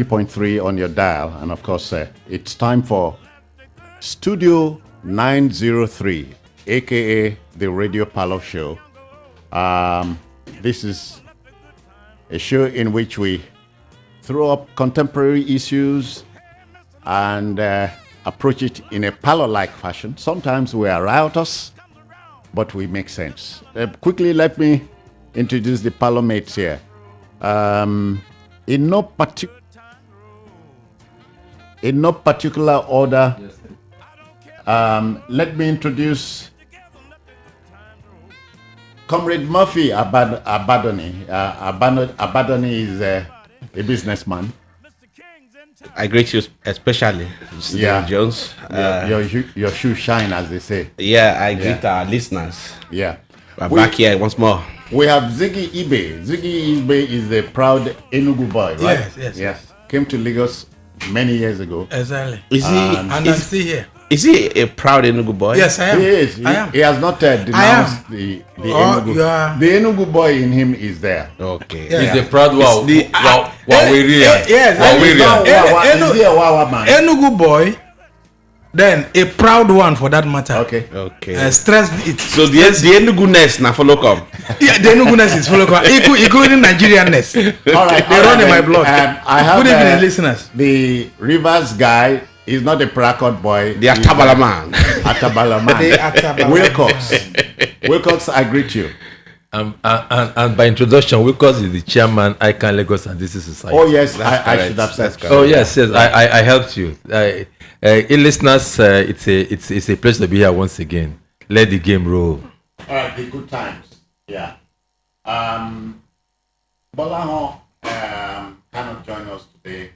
3.3 on your dial, and of course, it's time for Studio 903, aka the Radio Parlor Show. This is a show in which we throw up contemporary issues and approach it in a parlor-like fashion. Sometimes we are riotous, but we make sense. Quickly, let me introduce the parlor mates here. In no particular order, let me introduce Comrade Murphy Abadoni. Abadoni is a businessman. I greet you especially, Studi0o Jones. Your shoes shine, as they say. Yeah, I greet our listeners. Yeah. We're back here once more. We have Ziggy Ibe is a proud Enugu boy, right? Yes. Came to Lagos many years ago. Exactly. Is he? And I'm still here. Is he a proud Enugu boy? Yes, I am. He is. He has not denounced the Enugu. The Enugu boy in him is there. Okay. Yeah. He's a proud Wawirian. Yes. Is he a Wawa man? Enugu boy, then a proud one for that matter. Okay. Stress it. So the Enugu-ness now follow come. Yeah, the Enugu-ness is follow come, including Nigerian-ness. All right. They run in my blood. I have Good evening, listeners. The Rivers guy is not a Prakot boy. The Atabala man. Atabala man. The Atabala Wilcox, I greet you. And by introduction, Wilcox is the chairman, ICANN Lagos and This is Society. Oh yes, I should have said. Oh yes, I helped you. Listeners, it's a pleasure to be here once again. Let the game roll. All right, the good times. Yeah. Bolaho cannot join us today.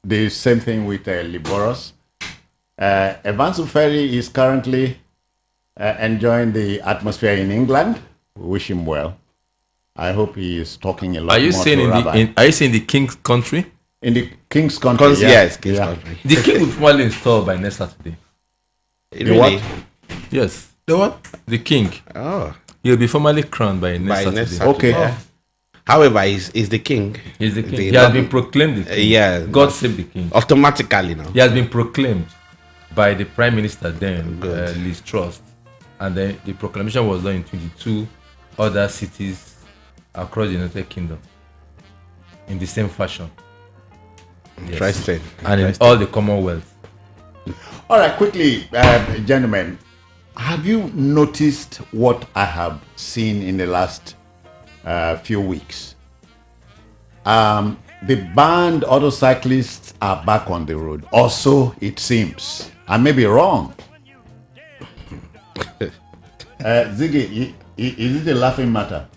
The same thing with Liboros. Evans Uferi is currently enjoying the atmosphere in England. We wish him well. I hope he is talking a lot Are you more saying to Rabbi. are you saying the King's country? In the King's country, Yes, King's country. The King will formally install by next Saturday. Really? Yes. The what? The King. Oh. He'll be formally crowned by next Saturday. Next Saturday. Okay. Yeah. However, he's the king. He's the king. He has been proclaimed the king. Yeah. God save the king. Automatically now. He has been proclaimed by the Prime Minister then, Liz Truss. And then the proclamation was done in 22 other cities across the United Kingdom in the same fashion. Interesting. And in all the Commonwealth. All right, quickly, gentlemen, have you noticed what I have seen in the last few weeks? The banned motorcyclists are back on the road. Also, it seems. I may be wrong. Ziggy, is it a laughing matter?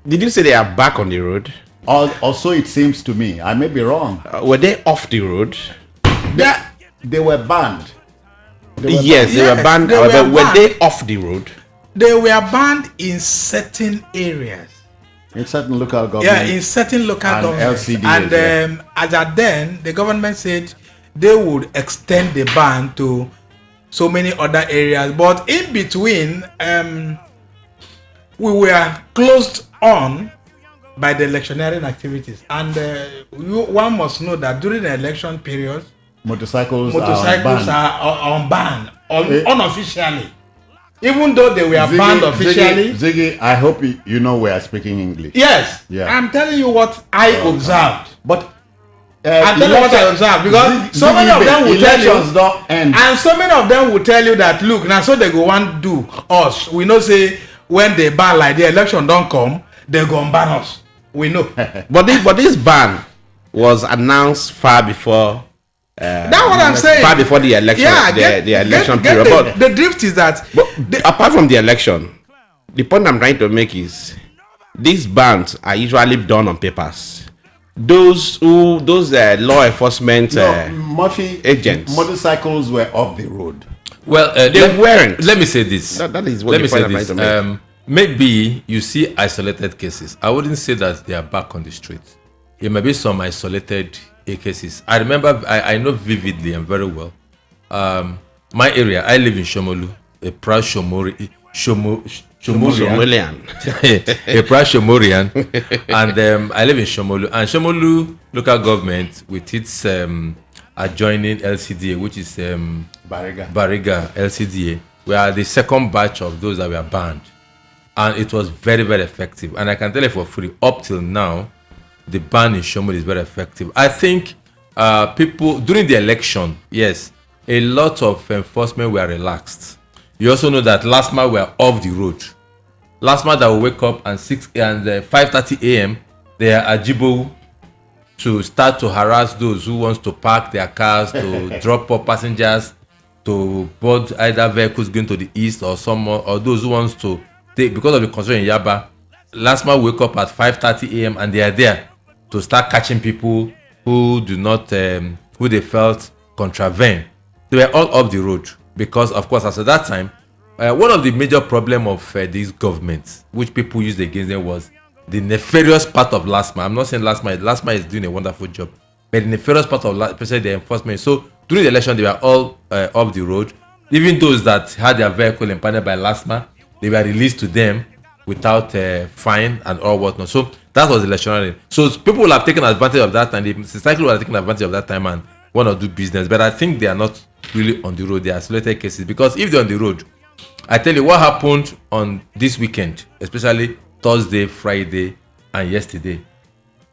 Did you say they are back on the road? Also, it seems to me. I may be wrong. Were they off the road? They were banned. They were banned. However, were they off the road? They were banned in certain areas. In certain local governments. Yeah, in certain local governments. LCDs, and as at then, the government said they would extend the ban to so many other areas. But in between, we were closed on by the electioneering activities. And one must know that during the election period, motorcycles are on ban unofficially. Even though they were banned officially. Ziggy, I hope you know we are speaking English. Yes. Yeah. I'm telling you what I observed. But I'm telling you what I observed because so many of them will tell you, don't end. and so many of them will tell you that look now, so they go want do us. We know say when they ban like the election don't come, they go and ban us. We know. but this ban was announced far before. That's what I'm saying. Far before the election, the election period. But the drift is that. Apart from the election, the point I'm trying to make is these bans are usually done on papers. Those law enforcement agents, motorcycles were off the road. Well, they weren't. Let me say this. That is what the point I'm trying to make. Maybe you see isolated cases. I wouldn't say that they are back on the streets. It may be some isolated cases. I remember, I know vividly and very well. My area, I live in Shomolu, a proud Shomolian. A proud Shomorian. And I live in Shomolu. And Shomolu local government with its adjoining LCDA, which is Bariga LCDA, we are the second batch of those that were banned. And it was very, very effective. And I can tell you for free, up till now, the ban in Shomolu is very effective. I think people, during the election, yes, a lot of enforcement were relaxed. You also know that last month were off the road. Last month I will wake up and 5:30 a.m. they are ajibo to start to harass those who wants to park their cars, to drop off passengers, to board either vehicles going to the east or somewhere, or those who wants to take, because of the construction in Yaba. Last month wake up at 5:30 a.m. and they are there to start catching people who do not, who they felt contravene. They were all off the road because, of course, as at that time, one of the major problem of these governments, which people used against them, was the nefarious part of LASMA. I'm not saying LASMA is doing a wonderful job, but the nefarious part of especially the enforcement. So during the election, they were all off the road. Even those that had their vehicle impounded by LASMA, they were released to them without fine and all whatnot. So that was electionary. So people will have taken advantage of that, and the society will have taken advantage of that time and want to do business. But I think they are not really on the road. They are isolated cases, because if they're on the road, I tell you what happened on this weekend, especially Thursday, Friday, and yesterday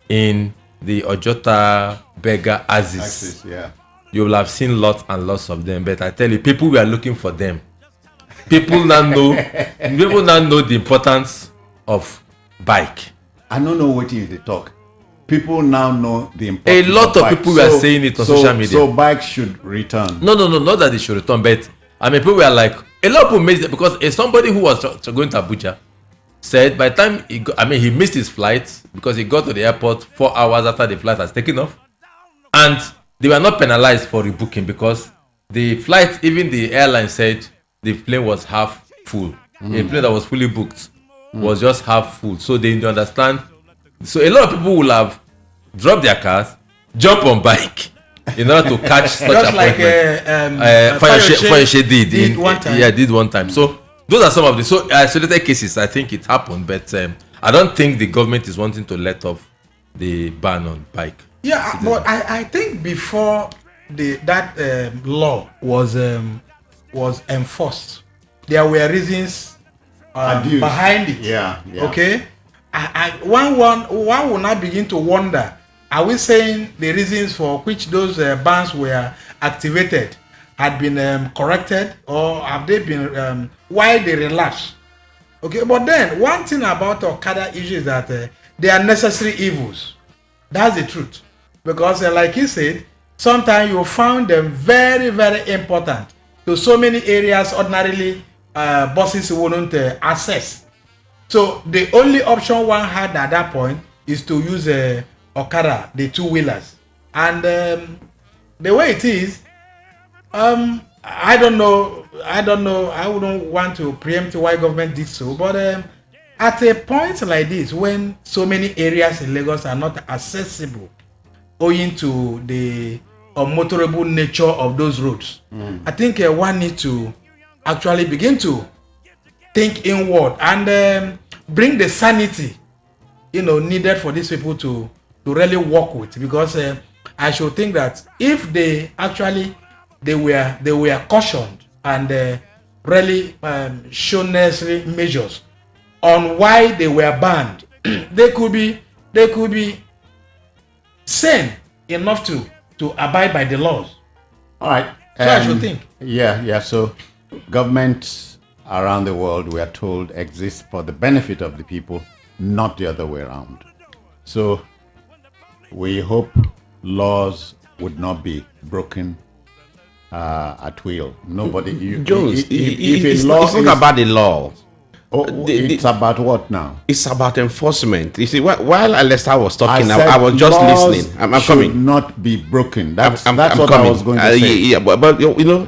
in the Ojota Bega Axis. Yeah. You will have seen lots and lots of them. But I tell you, people were looking for them. People now know the importance of bike. I don't know what is the talk. People now know the importance. A lot of people were saying it on social media. So bikes should return. No, not that they should return, but I mean, people were like, a lot of people missed it, because somebody who was going to Abuja said by the time he missed his flight because he got to the airport 4 hours after the flight has taken off, and they were not penalized for rebooking because the flight, even the airline said the plane was half full. A plane that was fully booked was just half full. So they didn't understand. So a lot of people will have dropped their cars, jump on bike in order to catch such just appointment. like Fayose did one time. Yeah, did one time. So those are some of the isolated cases. I think it happened, but I don't think the government is wanting to let off the ban on bike. Yeah, but I think before that law was enforced, there were reasons behind it. Yeah. Okay. One will now begin to wonder: are we saying the reasons for which those bans were activated had been corrected, or have they been why they relapsed? Okay, but then one thing about Okada issue is that they are necessary evils. That's the truth, because like you said, sometimes you found them very, very important to so many areas ordinarily buses wouldn't access. So the only option one had at that point is to use Okada, the two-wheelers. And the way it is, I don't know. I wouldn't want to preempt why government did so. But at a point like this, when so many areas in Lagos are not accessible owing to the unmotorable nature of those roads, I think one needs to actually begin to think inward and bring the sanity, needed for these people to really work with. Because I should think that if they actually they were cautioned and really shown necessary measures on why they were banned, they could be sane enough to abide by the laws. All right. So I should think. Yeah. So governments around the world, we are told, exist for the benefit of the people, not the other way around. So we hope laws would not be broken at will. Nobody. Jones, it's not about the law. It's about what now? It's about enforcement. You see, while Alesta was talking, I was just listening. I'm coming. Should not be broken. That's what coming. I was going to say. Yeah, but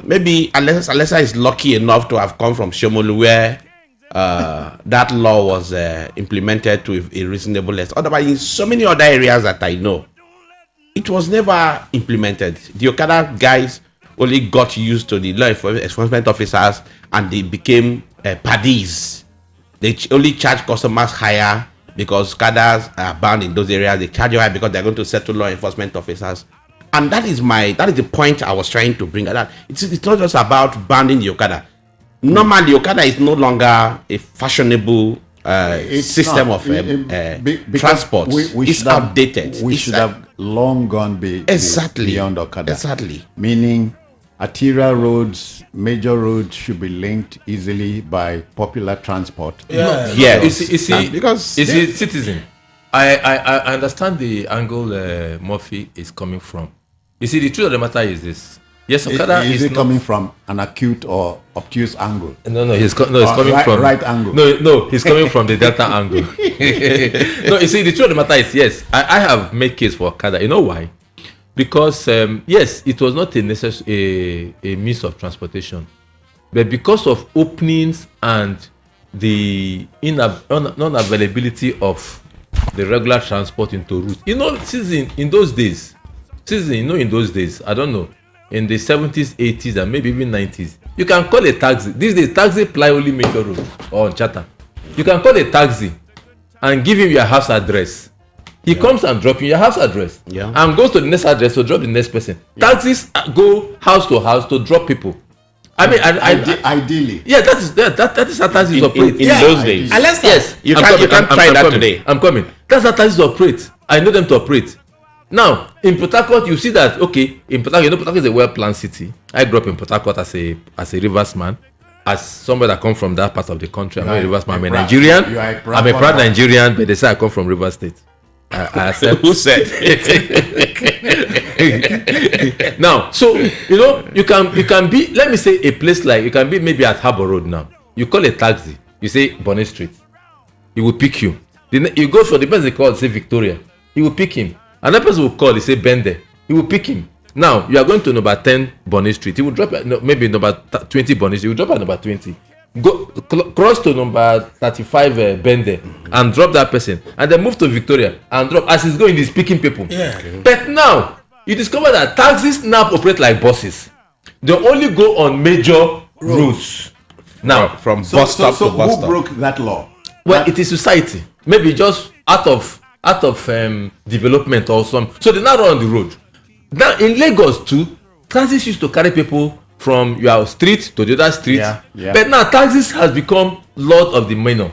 maybe Alesta is lucky enough to have come from Shomolu, where that law was implemented to a reasonable extent. Otherwise, in so many other areas that I know, it was never implemented. The Okada guys only got used to the law enforcement officers, and they became paddies. They only charge customers higher because cadres are banned in those areas. They charge you higher because they're going to settle law enforcement officers. And that is the point I was trying to bring. That it's not just about banning the Okada. Normally, Okada is no longer a fashionable system of transport. It's outdated. We should have long gone beyond Okada. Exactly. Meaning, arterial roads, major roads should be linked easily by popular transport. Yeah. Yeah. You see, because you see, citizen, I understand the angle Murphy is coming from. You see, the truth of the matter is this. Yes, Okada is it not coming from an acute or obtuse angle? No, he's coming from right angle. No, he's coming from the delta angle. No, you see, the truth of the matter is yes, I have made case for Okada. You know why? Because yes, it was not a means of transportation, but because of openings and the non-availability of the regular transport into route. You know, in those days, I don't know, in the 70s, 80s, and maybe even 90s, you can call a taxi. These days, taxi ply only major road or on charter. You can call a taxi and give him your house address. He comes and drops your house address and goes to the next address to drop the next person. Taxis go house to house to drop people. I mean, ideally. Yeah, that is how taxis operate. In those days. Yes, you can't try that today. I'm coming. That's how taxis operate. I know them to operate. Now, in Port Harcourt, you see that, okay, in Port Harcourt, you know, Port Harcourt is a well-planned city. I grew up in Port Harcourt as a Rivers man. As somebody that come from that part of the country, I'm not a Rivers man, I'm a Nigerian. I'm a proud Nigerian, but they say I come from Rivers State. I accept. Who said? Now, so, you know, you can be, let me say a place like, you can be maybe at Harbour Road now. You call a taxi, you say Bonnet Street. He will pick you. You go for the person they call, say Victoria. He will pick him. Another person will call, he say Bende. He will pick him. Now, you are going to number 10 Bonnet Street. He will drop at maybe number 20 Bonnet Street. He will drop at number 20. Go cross to number 35 Bende and drop that person. And then move to Victoria and drop. As he's going, he's picking people. Yeah. But now, you discover that taxis now operate like buses. They only go on major routes. Now, from bus stop to bus stop. Who broke that law? Well, it is society. Maybe just out of development or some. So they now run on the road. Now in Lagos too, taxis used to carry people from your street to the other street. Yeah. But now taxis has become lord of the manor.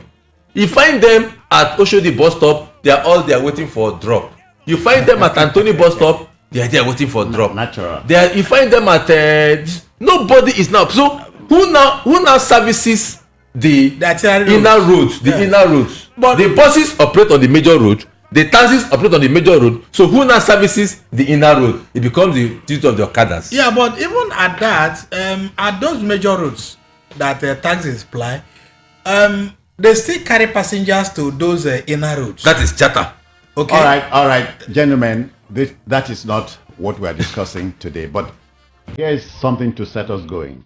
You find them at Oshodi bus stop, they are all there waiting for a drop. You find them at Antony bus stop, they are there waiting for a drop. Natural. You find them at nobody is now. So who now services the inner roads? The inner roads. But the buses operate on the major road. The taxis operate on the major road. So who now services the inner road? It becomes the duty of the Okadas. Yeah, but even at that, at those major roads that taxis ply, they still carry passengers to those inner roads. That is charter. Okay. All right, gentlemen. That is not what we are discussing today. But here is something to set us going.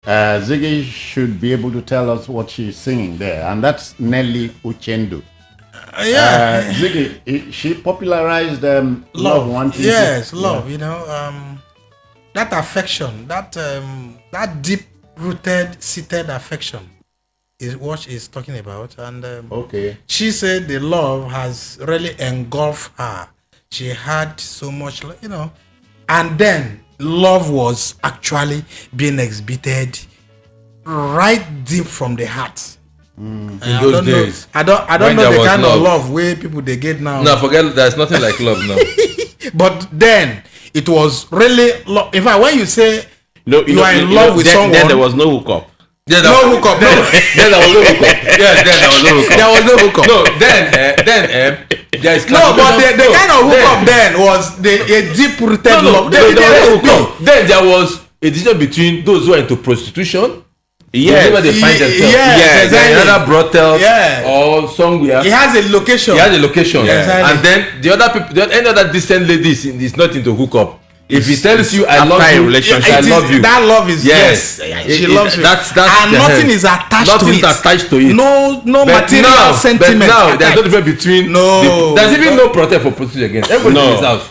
Ziggy should be able to tell us what she's singing there, and that's Nelly Uchendu. Ziggy, she popularized love wanting. Yes, love. You know, that affection, that deep-rooted, seated affection, is what she's talking about. And she said the love has really engulfed her. She had so much, you know, and then love was actually being exhibited right deep from the heart. In those days, I don't know the kind of love where people they get now. No, forget, there's nothing like love now. But then it was really love. In fact, when you say you are in love with someone, then there was no hookup. Then there was no hookup. Then there was no hookup. Yes, then there was no hookup. There was no hookup. No, then there is no, but the kind of hookup then was a deep-rooted love. Then there was a distinction between those who are into prostitution. Yes. Wherever they find themselves. Yes, exactly. Another brothel or somewhere. He has a location. Yes. And then the other people, any other decent lady is not into hookup. If he tells you I love you, I love you. That love is yes. She loves you. That's and nothing is attached to it. Nothing is attached to it. No material sentiment. But now there's no difference between there's even no protect for prostitution again. Everybody in his house.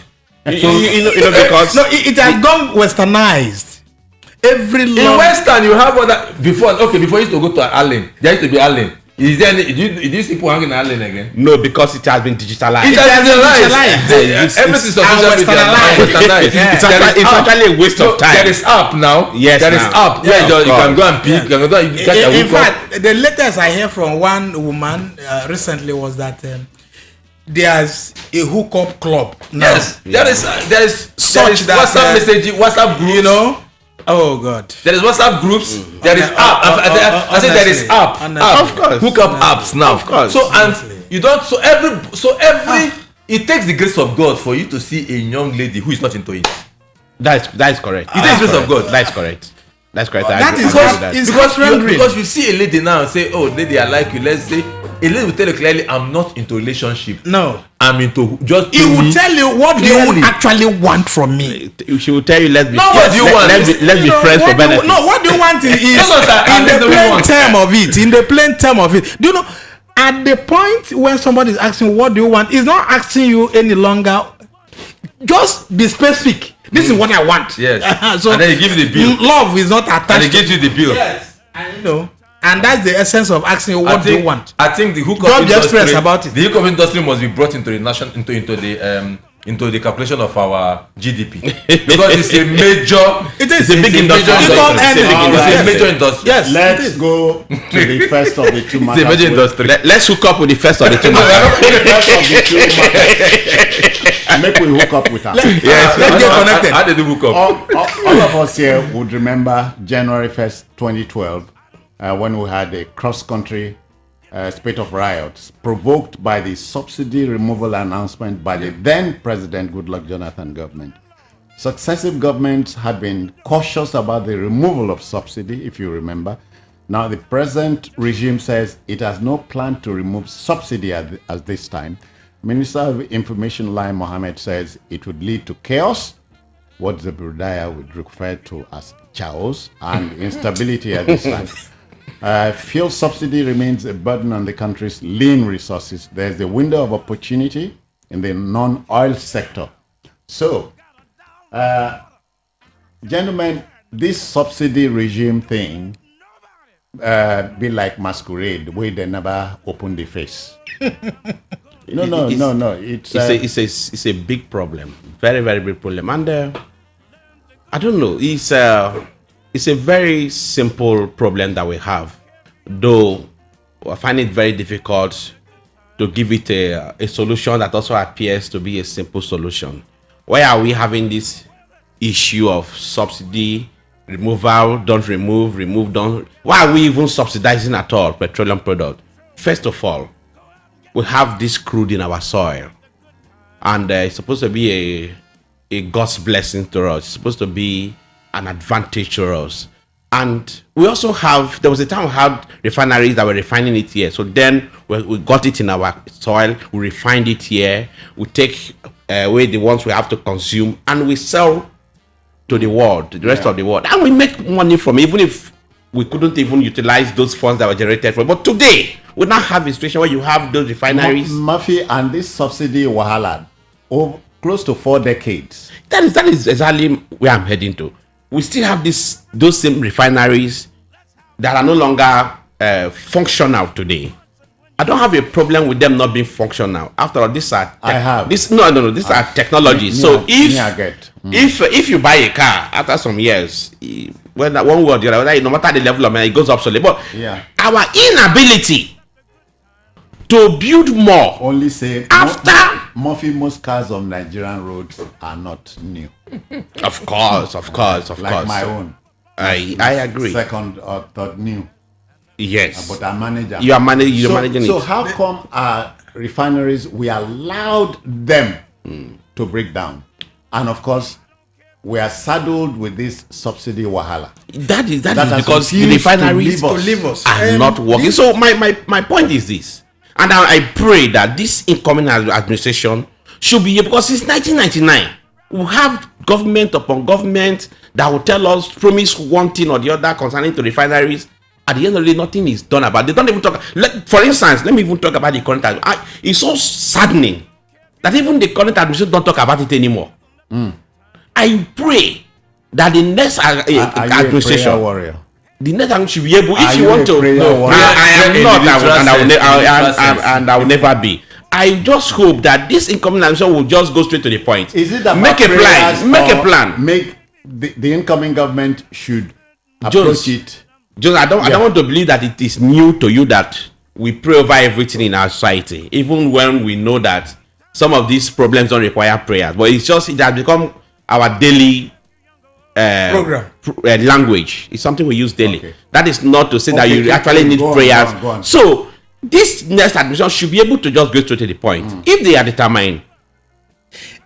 So you know because it has gone westernized. Every in Western you have other before you used to go to Allen. There used to be Allen. Is there any, do you see people hanging Allen again? No, because it has been digitalized. It has been digitalized. Everything is on social media. It's actually a waste of time. There is app now. Yes, there is app. Yeah, you can go and pick. You can go and catch a in fact, the latest I heard from one woman recently was that there's a hookup club now. Yes, there is such WhatsApp messaging, WhatsApp group. You know. Oh God! There is WhatsApp groups. There is app. I said there is app. Of course. Hookup apps now. Of course. So and you don't. So every. It takes the grace of God for you to see a young lady who is not into it. That is correct. It takes the grace of God. That's correct. That's correct. Because you see a lady now and say, "Oh, lady, I like you." Let's say a lady will tell you clearly, "I'm not into relationship. No, I'm into just." He will tell you what do you actually want from me. She will tell you, "Let's be let's be friends for benefits." No, what do you want is in the plain term of it. In the plain term of it, do you know? At the point when somebody is asking, "What do you want?" He's not asking you any longer. Just be specific. This is what I want. Yes. So and then he gives you the bill. Love is not attached. And he gives you the bill. Yes. And you know. And that's the essence of asking you what do you want. I think the hookup Don't industry, be about it. The hookup industry must be brought into the nation, into the calculation of our GDP because it's a major. It's a big industry. It's a major industry. Yes. Let's go to the first of the two matters. It's a major industry. Let's hook up with the first of the two matters. Make we hook up with her. Let's get connected. How did you hook up? All of us here would remember January 1st, 2012, when we had a cross-country spate of riots provoked by the subsidy removal announcement by the then President Goodluck Jonathan government. Successive governments had been cautious about the removal of subsidy, if you remember. Now the present regime says it has no plan to remove subsidy at this time. Minister of Information Lai Mohammed says it would lead to chaos, what the Brudaya would refer to as chaos, and instability at this time. Fuel subsidy remains a burden on the country's lean resources. There's a window of opportunity in the non-oil sector. So, gentlemen, this subsidy regime thing be like masquerade, where they never open the face. No. It's a big problem, very, very big problem, and I don't know. It's a very simple problem that we have, though I find it very difficult to give it a solution that also appears to be a simple solution. Why are we having this issue of subsidy, removal, don't remove, don't? Why are we even subsidizing at all petroleum product? First of all, we have this crude in our soil, and it's supposed to be a God's blessing to us. It's supposed to be an advantage to us. And we also have, there was a time we had refineries that were refining it here. So then we got it in our soil, we refined it here, we take away the ones we have to consume, and we sell to the world, the rest of the world. And we make money from it, even if we couldn't even utilize those funds that were generated from. But today, we now have a situation where you have those refineries. Murphy, and this subsidy wahala over close to 4 decades. That is exactly where I'm heading to. We still have those same refineries that are no longer functional today. I don't have a problem with them not being functional. After all, these are these are technologies. So if you buy a car after some years, whether one way or the other, no matter the level of money, it goes obsolete. But our inability to build more, only say after Murphy, most cars on Nigerian roads are not new. Of course. Like my own. I agree. Second or third new. Yes. But I manage. You are managing it. So how come our refineries, we allowed them to break down? And of course, we are saddled with this subsidy wahala. That is because the refineries are not working. So my point is this. And I pray that this incoming administration should be here, because since 1999, we have government upon government that will tell us, promise one thing or the other concerning to refineries. At the end of the day, nothing is done about it. They don't even talk. For instance, let me even talk about the current administration. It's so saddening that even the current administration don't talk about it anymore. I pray that the next administration, the next administration should be able, if you want to. No, I am not, and I will never be. I just hope that this incoming administration will just go straight to the point. Is it that make a plan? Make the incoming government should approach it. Just I don't want to believe that it is new to you that we pray over everything in our society, even when we know that some of these problems don't require prayers. But it has become our daily program language. It's something we use daily. Okay. That is not to say that you actually need prayers. Go on. So this next administration should be able to just go straight to the point. If they are determined,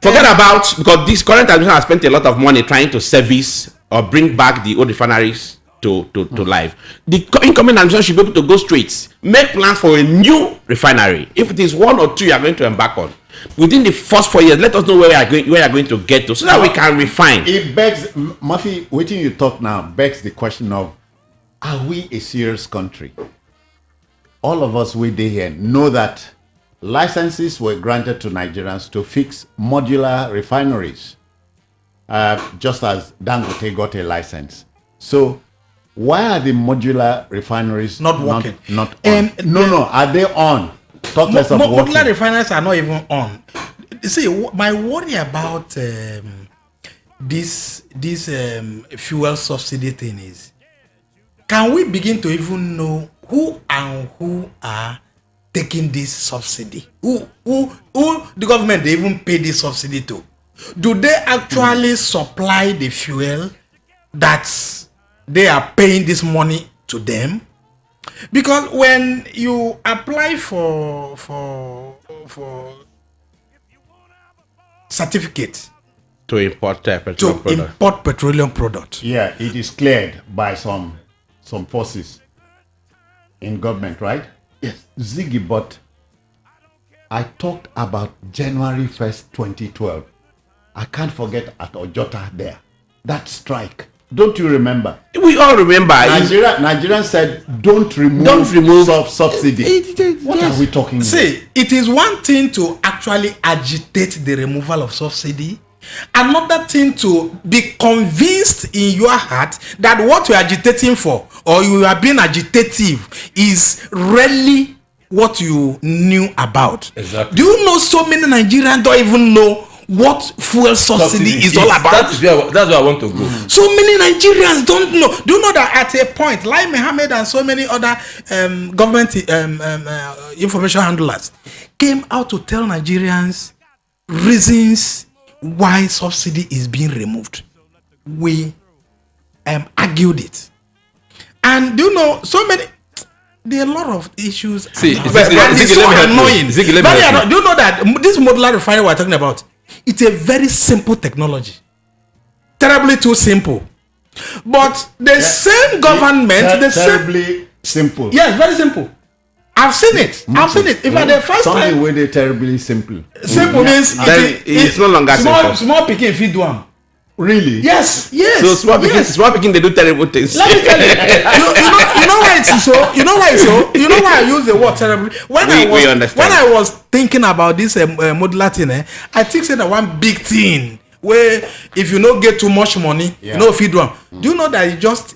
forget about, because this current administration has spent a lot of money trying to service or bring back the old refineries to life. The incoming administration should be able to go straight, make plans for a new refinery. If it is 1 or 2 you are going to embark on, within the first 4 years, let us know where you are going to get to, so that we can refine. It begs, Murphy, waiting you talk now, begs the question of, are we a serious country? All of us we here know that licenses were granted to Nigerians to fix modular refineries, just as Dangote got a license. So why are the modular refineries not working? Not on? No, are they on? Talk less of working. Modular refineries are not even on. See, my worry about this fuel subsidy thing is, can we begin to even know who are taking this subsidy? Who the government they even pay this subsidy to? Do they actually supply the fuel that they are paying this money to them? Because when you apply for certificate to import petroleum product, yeah, it is cleared by some forces in government, right? Yes. Ziggy, but I talked about January 1st, 2012. I can't forget at Ojota there, that strike. Don't you remember? We all remember. Nigerians said, don't remove subsidy. What are we talking about? See, it is one thing to actually agitate the removal of subsidy. Another thing to be convinced in your heart that what you are agitating for, or you are being agitative, is really what you knew about. Exactly. Do you know so many Nigerians don't even know what fuel subsidy is all about? That's where I want to go. So many Nigerians don't know. Do you know that at a point, Lai Mohammed and so many other government information handlers came out to tell Nigerians reasons why subsidy is being removed? We argued it. And do you know, so many, there are a lot of issues. See, and it's so annoying. Do you know that this modular refinery we're talking about, it's a very simple technology. Terribly too simple. But the same government, terribly simple. Yes, very simple. I've seen it. If at the first something where they terribly simple. Simple means it's no longer small picking if you do them. Really? Yes. So small picking, they do terrible things. Let me tell you. You know why it's so. You know why it's so. You know why I use the word terrible. When I was thinking about this modular thing, I think that one big thing where if you don't get too much money, you know feed one. Do you know that it's just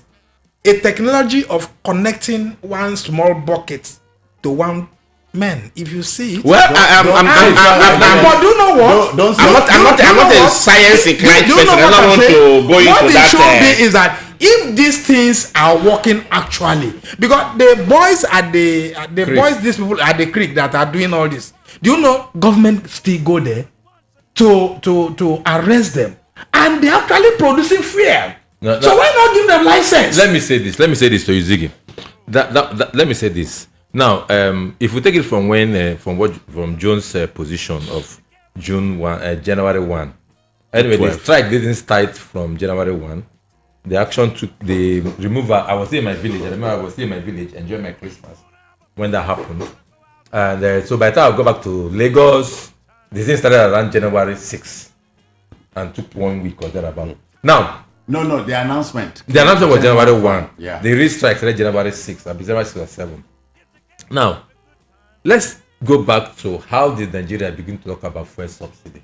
a technology of connecting one small bucket to one man? If you see it, Well, but do you know what? I'm not a science inclined person. I don't want to go into that. What it should be is that if these things are working actually, because the boys at these people at the creek that are doing all this, do you know government still go there to arrest them, and they're actually producing fear. No, so why not give them license? Let me say this to you, Ziggy. Let me say this. Now, if we take it from Jones' position of January 1. Anyway, 12. The strike didn't start from January 1. The action took the removal. I was still in my village. I remember I was still in my village enjoying my Christmas when that happened. And so by the time I go back to Lagos, the thing started around January 6 and took 1 week or thereabout. Now, No, the announcement. The announcement was January 1. Yeah. The real strike started January 6, January 6 or 7. Now, let's go back to how did Nigeria begin to talk about fuel subsidy.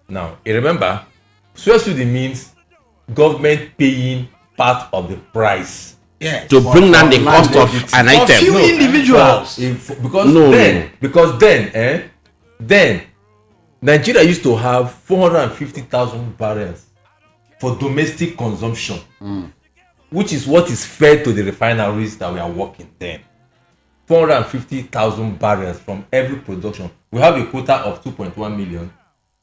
Now, you remember, subsidy means government paying part of the price. Yeah. To bring down the cost of an item. For few individuals. Because then Nigeria used to have 450,000 barrels for domestic consumption, which is what is fed to the refineries that we are working then. 450,000 barrels from every production. We have a quota of 2.1 million.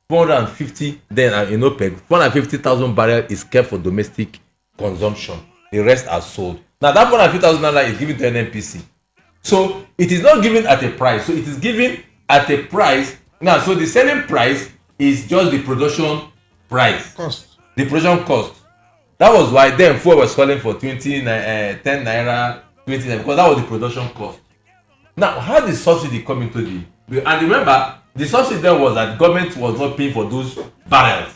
450 then in OPEC, 450,000 barrels is kept for domestic consumption. The rest are sold. Now that 450,000 naira is given to NNPC. So it is not given at a price. So it is given at a price. Now, so the selling price is just the production price. Cost. The production cost. That was why then fuel was selling for 10 naira, 20 naira, because that was the production cost. Now, how did subsidy come into the... And remember, the subsidy then was that government was not paying for those barrels.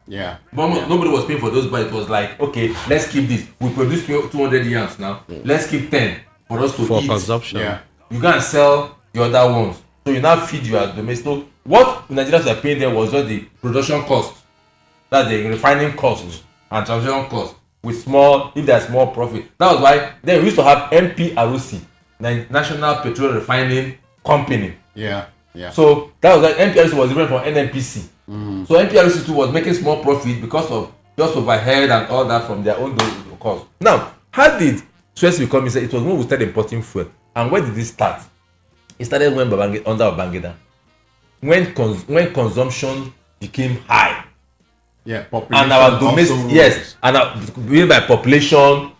Yeah. But nobody was paying for those barrels. It was like, okay, let's keep this. We produce 200 yams now. Let's keep 10 for us to eat. For consumption. Yeah. You can sell the other ones. So you now feed your domestic. So what Nigerians were paying there was just the production cost. That's the refining cost and transaction cost. With small, if there's small profit. That was why then we used to have NPROC, National Petroleum Refining Company. Yeah. So that was like NPROC was different from NNPC. So NPROC too was making small profit because of just overhead and all that from their own cost. Now, how did Suez become? He said it was when we started importing fuel. And where did it start? It started when under Babangida. When consumption became high. Yeah, population and our domestic, yes, and by population,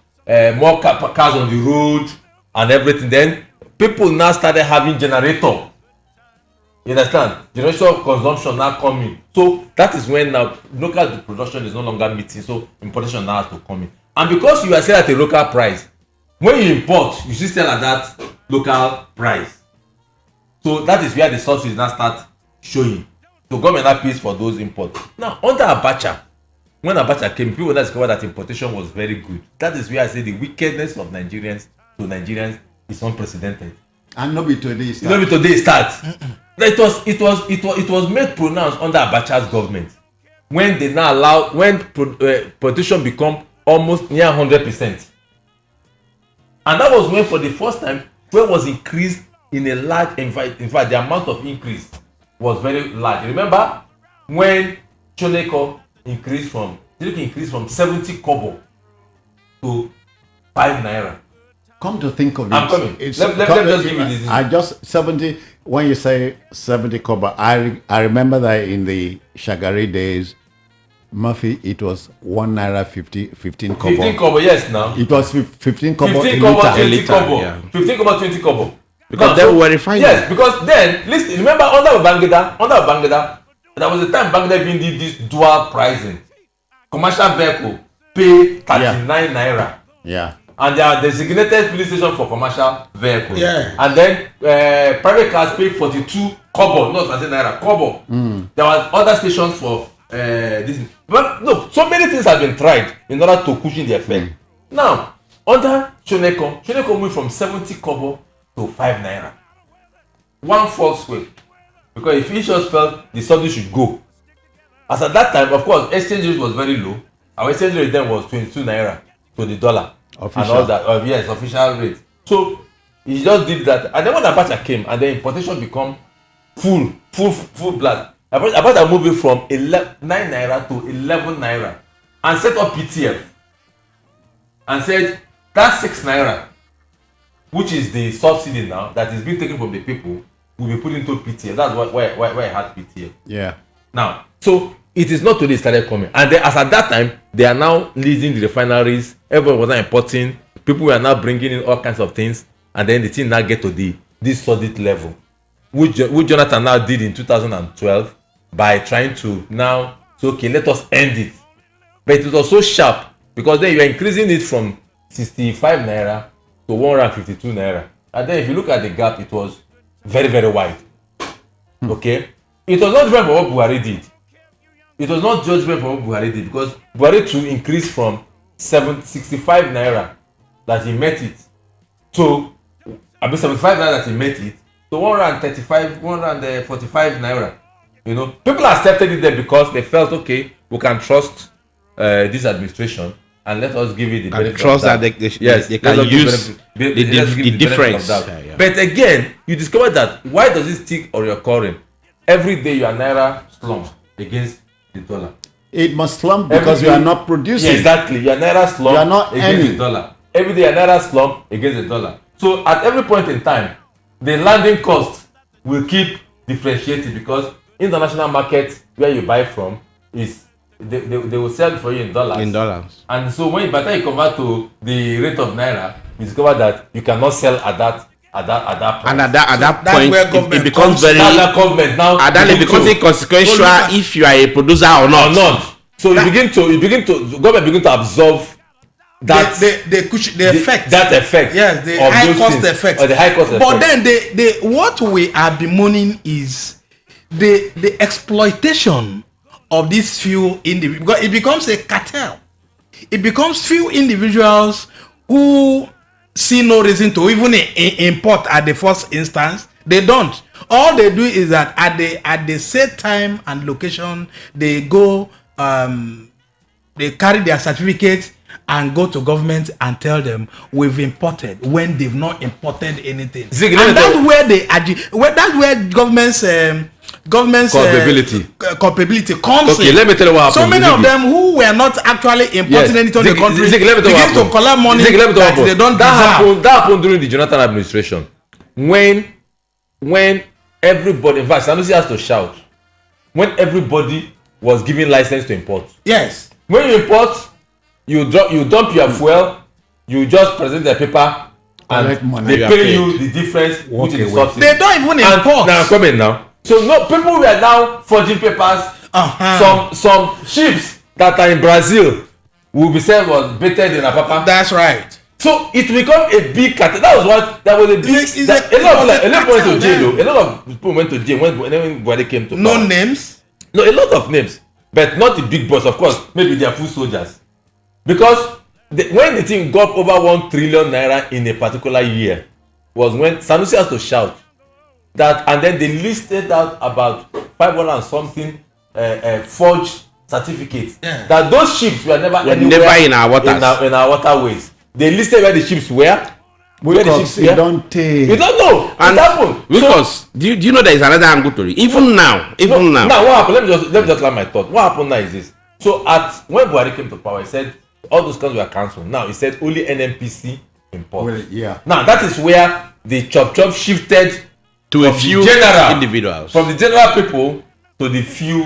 more cars on the road and everything. Then people now started having generator. You understand? Generation consumption now coming. So that is when now local production is no longer meeting. So importation now has to come in. And because you are selling at a local price, when you import, you still sell at that local price. So that is where the subsidies now start showing. So government now pays for those imports. Now under Abacha, when Abacha came, people now discovered that importation was very good. That is where I say the wickedness of Nigerians to Nigerians is unprecedented. And not be today start. Not be today start. It was made pronounced under Abacha's government when they now allow when importation become almost near 100%. And that was when for the first time fuel was increased in a large. In fact, the amount of increase was very large. Remember when Choneko increased from 70 kobo to 5 naira. Come to think of it, I'm coming. Let just give me this. I just 70. When you say 70 kobo, I remember that in the Shagari days, Murphy, it was 1 naira 15 kobo. 15 kobo, yes. Now it was 15 kobo. 15 kobo, 20 liter, kobo. yeah. 15 kobo, 20 kobo. Because they were refining. Yes, because then, listen, remember under Babangida, there was a time Babangida even did this dual pricing. Commercial vehicle pay 39 naira. Yeah. And there are designated filling station for commercial vehicles. Yeah. And then private cars pay 42 kobo, not 39 naira, kobo. There were other stations for this. But look, so many things have been tried in order to cushion the effect. Now, under Shoneko moved from 70 kobo to 5 naira. One false swoop. Because if he just felt the subsidy should go. As at that time, of course, exchange rate was very low. Our exchange rate then was 22 naira to the dollar. Official. And all that. Yes, official rate. So he just did that. And then when Abacha came and the importation become full blast. Abacha moved it from 9 naira to 11 naira and set up PTF and said that 6 naira, which is the subsidy now that is being taken from the people, will be put into PTF. That's why I had PTF. Yeah. Now, so it is not today it started coming. And then, as at that time, they are now leasing the refineries. Everyone was now importing. People were now bringing in all kinds of things. And then the thing now get to this solid level, which Jonathan now did in 2012 by trying to now say, okay, let us end it. But it was so sharp because then you are increasing it from 65 naira to 152 naira. And then if you look at the gap, it was very, very wide. Okay? It was not different from what Buhari did. It was not just different from what Buhari did because Buhari too increased from 65 naira that he met it to 75 naira that he met it to 145 naira. You know, people accepted it there because they felt, okay, we can trust this administration and let us give it the benefit trust of that. They can use the difference. Yeah. But again, you discover that why does it still reoccurring? Every day you are naira slump against the dollar. It must slump because you are not producing. Yeah, exactly. You are naira slump you are not against the dollar. Every day you are naira slump against the dollar. So at every point in time, the landing cost will keep differentiating because international market where you buy from is they will sell it for you in dollars. In dollars. And so when by the time you convert to the rate of naira, you discover that you cannot sell at that price. And at that that's point, where government it becomes very. That government now. At that it becomes inconsequential if you are a producer or not. So you begin to government begin to absorb that the effect. That effect. Yes, the high cost effect. Or the high cost effect. But then what we are bemoaning is the exploitation of these few individuals. Because it becomes a cartel. It becomes few individuals who see no reason to even import at the first instance. They don't. All they do is that at the set time and location, they go, they carry their certificate and go to government and tell them we've imported when they've not imported anything. And that's where government's culpability comes okay, in. let me tell you what happened. So many of them who were not actually importing anything in the country begin to collect money that they don't deserve. That happened during the Jonathan administration when everybody, in fact, Sanusi has to shout when everybody was given license to import. Yes. When you import, you dump your fuel, you just present the paper and they pay you the difference, which is the subsidy. They don't even import. Now come in now. So no, people were now forging papers. Some ships that are in Brazil will be said was baited in Apapa. That's right. So it become a big cartel. That was a big. A lot of people went to jail. A lot of people went to jail when Buhari came to power. No names. No, a lot of names, but not the big boss. Of course, maybe they are full soldiers, because when the thing got over 1 trillion naira in a particular year was when Sanusi has to shout that, and then they listed out about 500 and something forged certificates. Yeah. That those ships were never in our waters. In our waterways. They listed where the ships were. Where the ships were. You don't know. And it happened. Because do you know there is another angle to it? Even now. Now what happened? Let me just land my thought. What happened now is this. So when Buhari came to power, he said all those counts were cancelled. Now he said only NNPC import. Well, yeah. Now that is where the chop shifted to a few individuals. From the general people to the few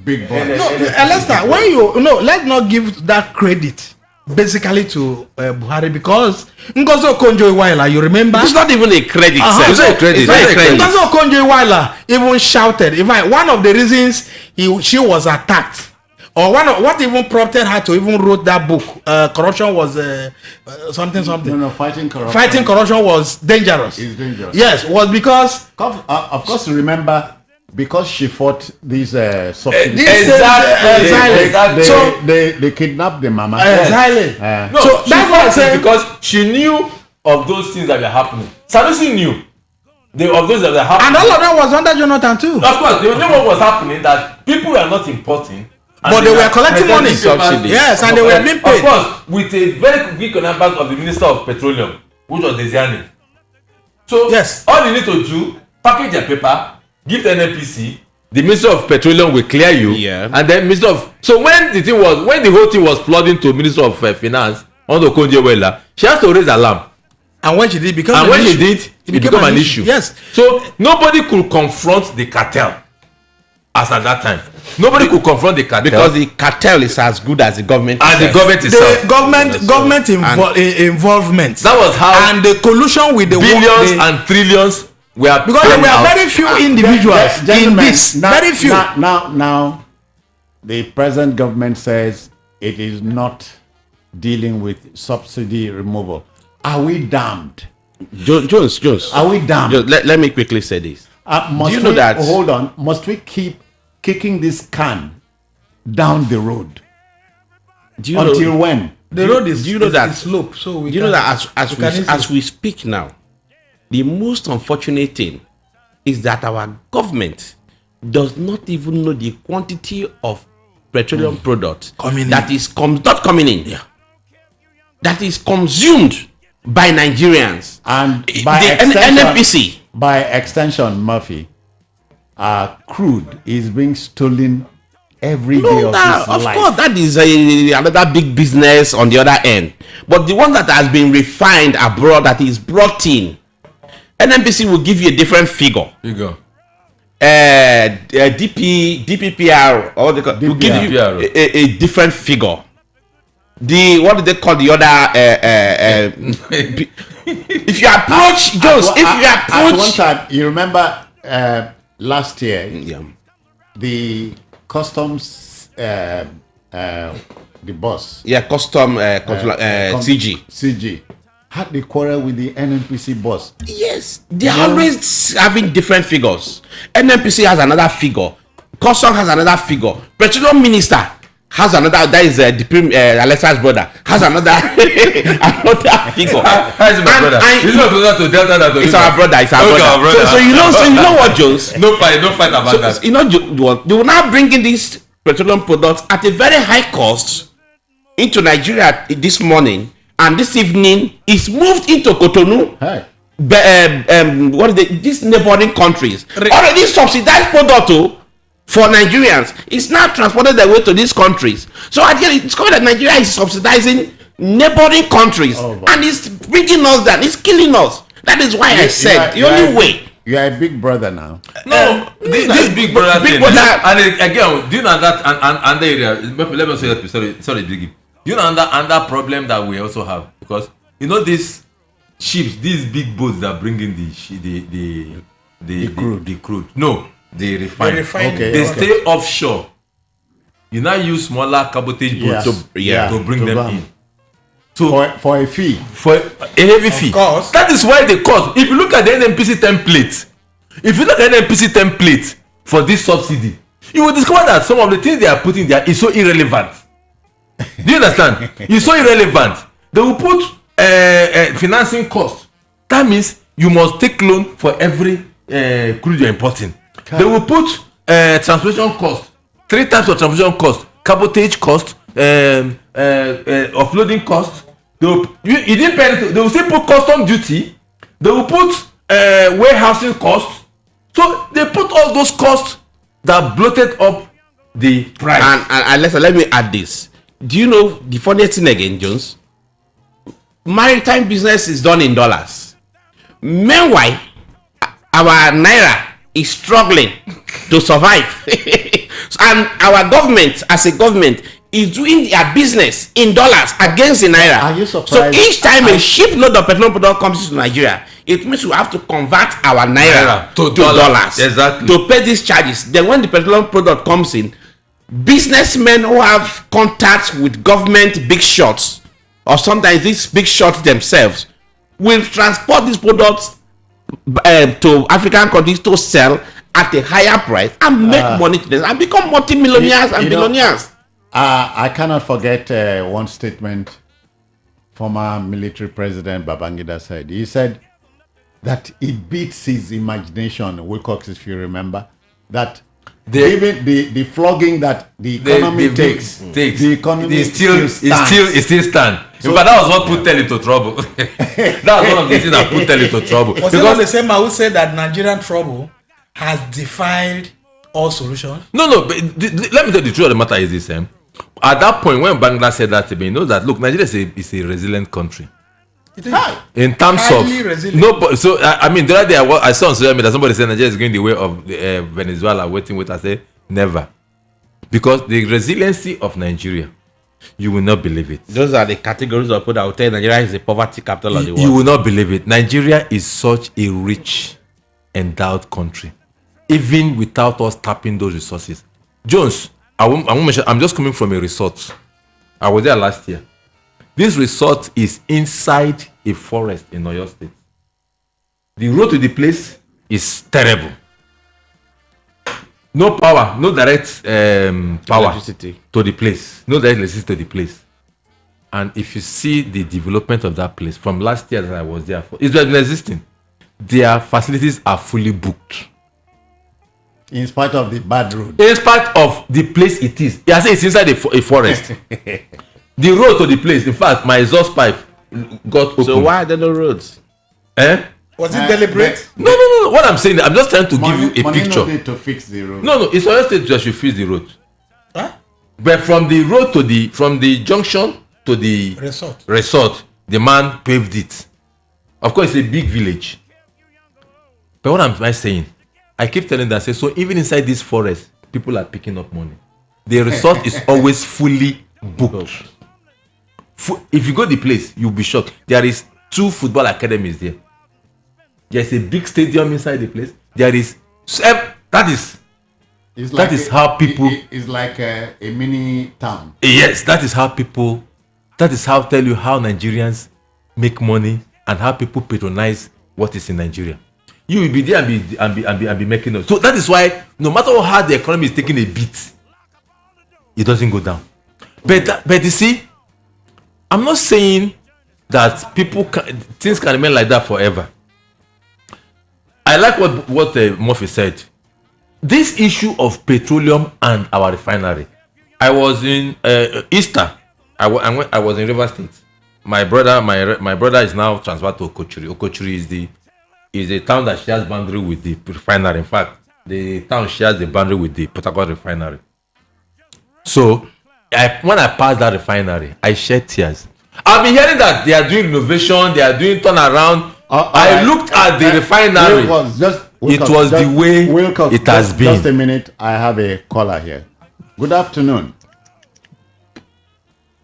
big boys. Lester, let's not give that credit basically to Buhari, because Ngozi Okonjo-Iweala, you remember? It's not even a credit, sir. It's not a credit. Ngozi Okonjo-Iweala even shouted. In fact, one of the reasons she was attacked, or what even prompted her to even wrote that book, corruption was something. No, fighting corruption. Fighting corruption was dangerous. It's dangerous. Yes, was because of course, remember because she fought these subsidies. Exactly. So they kidnapped the mama. Exactly. No, so that's what I'm saying, because she knew of those things that were happening. Sanusi knew of those that were happening. And all of them was under Jonathan too. Of course, they knew what was happening, that people were not importing. But they were collecting money. Subsidies. Yes, and they were being paid. Of course, with a very quick numbers of the Minister of Petroleum, which was Desiani. So yes, all you need to do, package your paper, give the NNPC, the Minister of Petroleum will clear you, and then Minister of. So when the whole thing was flooding to Minister of Finance, on the Konjewela, she has to raise alarm. And when she did, it became an issue. Yes. So nobody could confront the cartel. As at that time, nobody could confront the cartel because the cartel is as good as the government. As the government itself. The government involvement. That was how. And the collusion with the billions and trillions were, because there were very few individuals in this. Very few. Now, the present government says it is not dealing with subsidy removal. Are we damned? Jones. Are we damned? Jones, let me quickly say this. Do you know that? Hold on. Must we keep kicking this can down the road? Until when? The road is. Do you know that? Slope. So do you know that as we speak now, the most unfortunate thing is that our government does not even know the quantity of petroleum product that is not coming in. Yeah. That is consumed by Nigerians and by NNPC. By extension, Murphy, crude is being stolen every day of his life. Of course, that is another big business on the other end. But the one that has been refined abroad, that is brought in, NNPC will give you a different figure. DPPR, or they will give you a different figure. What do they call the other? If you approach at one time, you remember last year, the customs, the boss, custom CG had the quarrel with the NNPC boss. Yes, they are always having different figures. NNPC has another figure, custom has another figure, petroleum minister has another, that is Alexa's brother, has another figure. How is my brother? He's not brother to Delta. It's our brother. So you know what, Jones? No fight about that. You know they will now bring in these petroleum products at a very high cost into Nigeria this morning, and this evening it's moved into Cotonou. Hey. These neighboring countries already subsidized product for Nigerians. It's now transported away to these countries. So again, it's called that Nigeria is subsidizing neighboring countries, and it's bringing us down. It's killing us. That is why I said the only way. You are a big brother now. No, this big brother thing. And again, do you know that and the area? Let me say, sorry, Biggie. Do you know another problem that we also have? Because you know these ships, these big boats that bring in the crude. No. They refine. They stay offshore. You now use smaller cabotage boats to bring them in. So for a fee. For a heavy fee. Of course. That is why they cost. If you look at the NNPC template, for this subsidy, you will discover that some of the things they are putting there is so irrelevant. Do you understand? It's so irrelevant. They will put financing cost. That means you must take loan for every crude you're importing. They will put transportation cost, 3 types of transportation cost: cabotage cost, offloading cost. They will still put custom duty. They will put warehousing cost. So they put all those costs that bloated up the price. And let me add this. Do you know the funniest thing again, Jones? Maritime business is done in dollars. Meanwhile, our naira is struggling to survive. And our government, as a government, is doing their business in dollars against the naira. Are you surprised? So each time a shipload of petroleum product comes to Nigeria, it means we have to convert our naira to dollars. Exactly. To pay these charges. Then when the petroleum product comes in, businessmen who have contacts with government big shots, or sometimes these big shots themselves, will transport these products to African countries to sell at a higher price and make money to them and become multi-millionaires and billionaires. I cannot forget one statement former military president Babangida said. He said that it beats his imagination, Wilcox, if you remember, that even the flogging that the economy takes, the economy still stand. So, but that was what put Tell into trouble. That was one of the things that put Tell into trouble. Was it not the same man who said that Nigerian trouble has defied all solutions? No, but let me tell you the truth of the matter is this. At that point, when Bangla said that to me, he knows that, look, Nigeria is a resilient country. It is. In terms Highly of resilient. no, but so I mean, the other day I saw on social media somebody said Nigeria is going the way of Venezuela. Wait. I say never, because the resiliency of Nigeria, you will not believe it. Those are the categories of people that will tell Nigeria is the poverty capital of the world. You will not believe it. Nigeria is such a rich, endowed country, even without us tapping those resources. Jones, I won't mention. I'm just coming from a resort. I was there last year. This resort is inside a forest in Oyo State. The road to the place is terrible. No power, no direct power Electricity. to the place. No direct electricity to the place. And if you see the development of that place from last year that I was there for, it's been existing. Their facilities are fully booked. in spite of the bad road. In spite of the place it is. I say it's inside a forest. The road to the place, in fact, my exhaust pipe got open. So why are there no roads? Was it deliberate? No. What I'm saying, I'm just trying to give you a picture. No need to fix the road. No. It's always that you should fix the road. Huh? But from the road to the junction to the resort, the man paved it. Of course, it's a big village. But what am I saying? I keep telling them, so even inside this forest, people are picking up money. The resort is always fully booked. If you go to the place, you'll be shocked. There is 2 football academies there. There's a big stadium inside the place. There is that is how people. It's like a mini town. Yes, that is how people. That is how tell you how Nigerians make money and how people patronize what is in Nigeria. You will be there and be making it. So that is why no matter how hard the economy is taking a beat, it doesn't go down. But you see, I'm not saying that things can remain like that forever. I like what Murphy said. This issue of petroleum and our refinery. I was in Easter. I was in River State. My brother is now transferred to Okochiri. Okochiri is a town that shares boundary with the refinery. In fact, the town shares the boundary with the Port Harcourt refinery. So, when I passed that refinery, I shed tears. I've been hearing that they are doing renovation, they are doing turnaround. I looked at the refinery. It was the way it has been. Just a minute, I have a caller here. Good afternoon.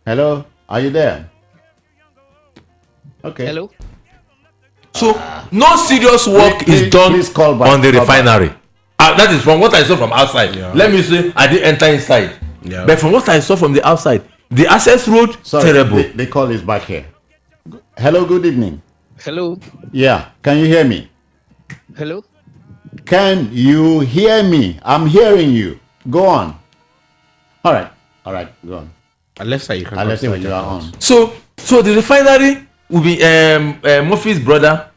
Hello, are you there? Okay. Hello. So no serious work is done on the refinery. That is from what I saw from outside. Yeah. Let me say I didn't enter inside. Yeah. But from what I saw from the outside, the access road terrible. The call is back here. Hello, good evening. Hello. Yeah, can you hear me? Hello. Can you hear me? I'm hearing you. Go on. All right, go on. Unless you are on. So the refinery will be Murphy's brother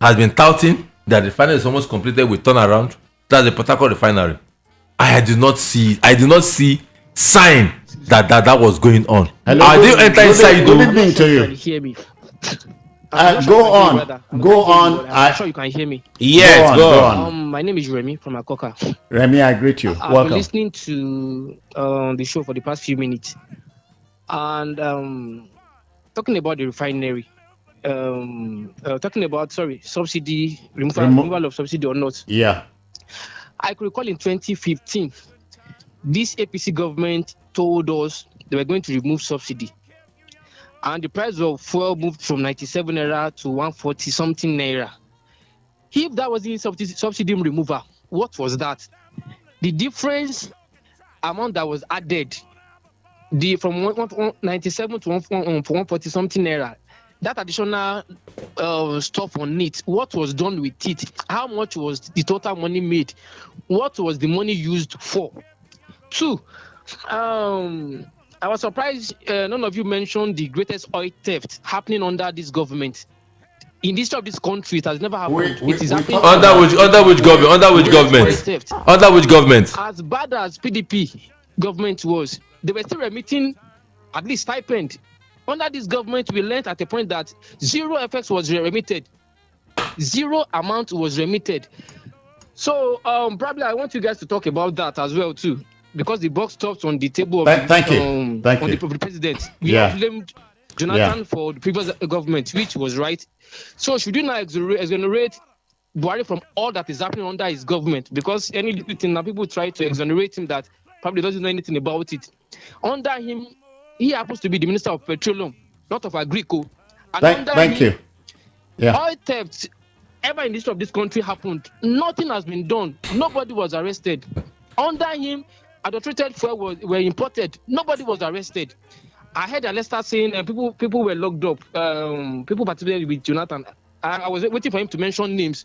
has been touting that the refinery is almost completed with turnaround. That's the Port Harcourt refinery. I did not see sign that was going on. Hello, I didn't enter inside. Good evening to you. Can you hear me? Go on. I'm sure you can hear me. Yes, go on. My name is Remy from Akoka. Remy, I greet you. I've Welcome. been listening to the show for the past few minutes, and talking about the refinery, subsidy removal of subsidy or not. Yeah. I could recall in 2015, this APC government told us they were going to remove subsidy. And the price of fuel moved from 97 naira to 140 something naira. If that was the subsidy removal, what was that? The difference amount that was added, from 97 to 140 something naira, that additional stuff on it, what was done with it, how much was the total money made, what was the money used for. Two, I was surprised none of you mentioned the greatest oil theft happening under this government. In the history of this country, it has never happened. It is happening under which government? As bad as PDP government was, they were still remitting at least stipend. Under this government, we learned at a point that zero FX was remitted. Zero amount was remitted. So probably I want you guys to talk about that as well too, because the box stopped on the table of the president. We have blamed Jonathan for the previous government, which was right. So should you now exonerate Buhari from all that is happening under his government? Because any little thing now people try to exonerate him that probably doesn't know anything about it. Under him, he happens to be the Minister of Petroleum, not of Agrico. And thank you. Yeah. Oil theft ever in the history of this country happened. Nothing has been done. Nobody was arrested. Under him, adulterated fuel were imported. Nobody was arrested. I heard Alesta saying people were locked up. People particularly with Jonathan. I was waiting for him to mention names.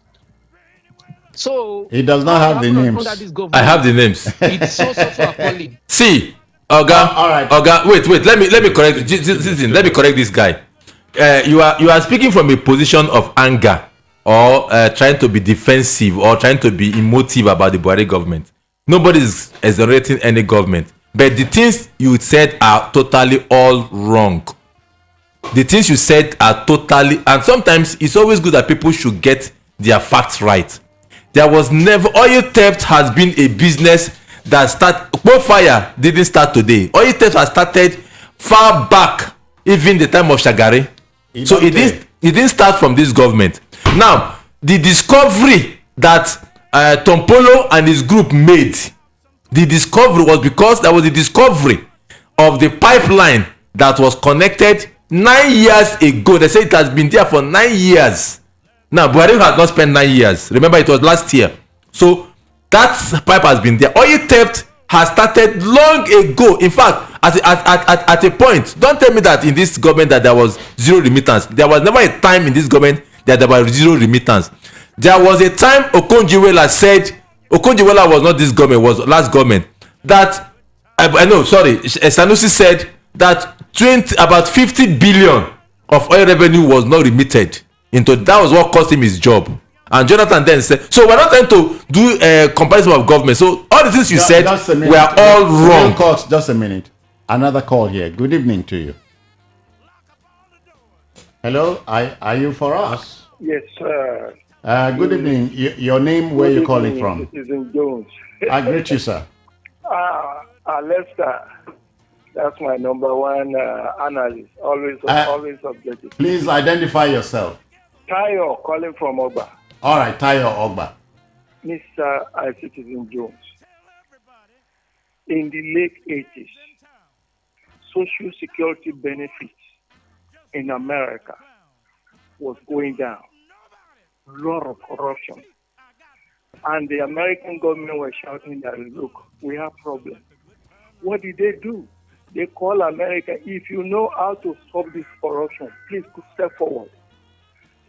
So he does not have the names. I have the names. It's so appalling. See, Oga, all right. Oga, wait. Let me correct. Let me correct this guy. You are speaking from a position of anger or trying to be defensive or trying to be emotive about the Buhari government. Nobody is exonerating any government. But the things you said are totally all wrong. The things you said are totally, and sometimes it's always good that people should get their facts right. There was never, oil theft has been a business that fire didn't start today. Oil theft has started far back, even the time of Shagari. So it didn't start from this government. Now, the discovery that Tompolo and his group made, the discovery was because there was a discovery of the pipeline that was connected 9 years ago. They say it has been there for 9 years. Now, Buhari has not spent 9 years. Remember, it was last year. So that pipe has been there. Oil theft has started long ago. In fact, at a point, don't tell me that in this government that there was zero remittance. There was never a time in this government that there was zero remittance. There was a time Okonjo-Iweala said, Okonjo-Iweala was not this government, was last government, that Sanusi said that about 50 billion of oil revenue was not remitted into. That was what cost him his job. And Jonathan then said, so we're not trying to do a comparison of government. So all the things you said were all wrong. Just a minute. Another call here. Good evening to you. Hello, are you for us? Yes, sir. Good evening. Your name, where you calling from? Citizen Jones. I greet you, sir. Lester. That's my number one analyst. Always objective. Please identify yourself. Tayo calling from Ogba. All right, Tayo Ogba. Mr. Citizen Jones. In the late 80s, Social Security benefits in America was going down. A lot of corruption. And the American government was shouting that, look, we have problems. What did they do? They call America, if you know how to stop this corruption, please step forward.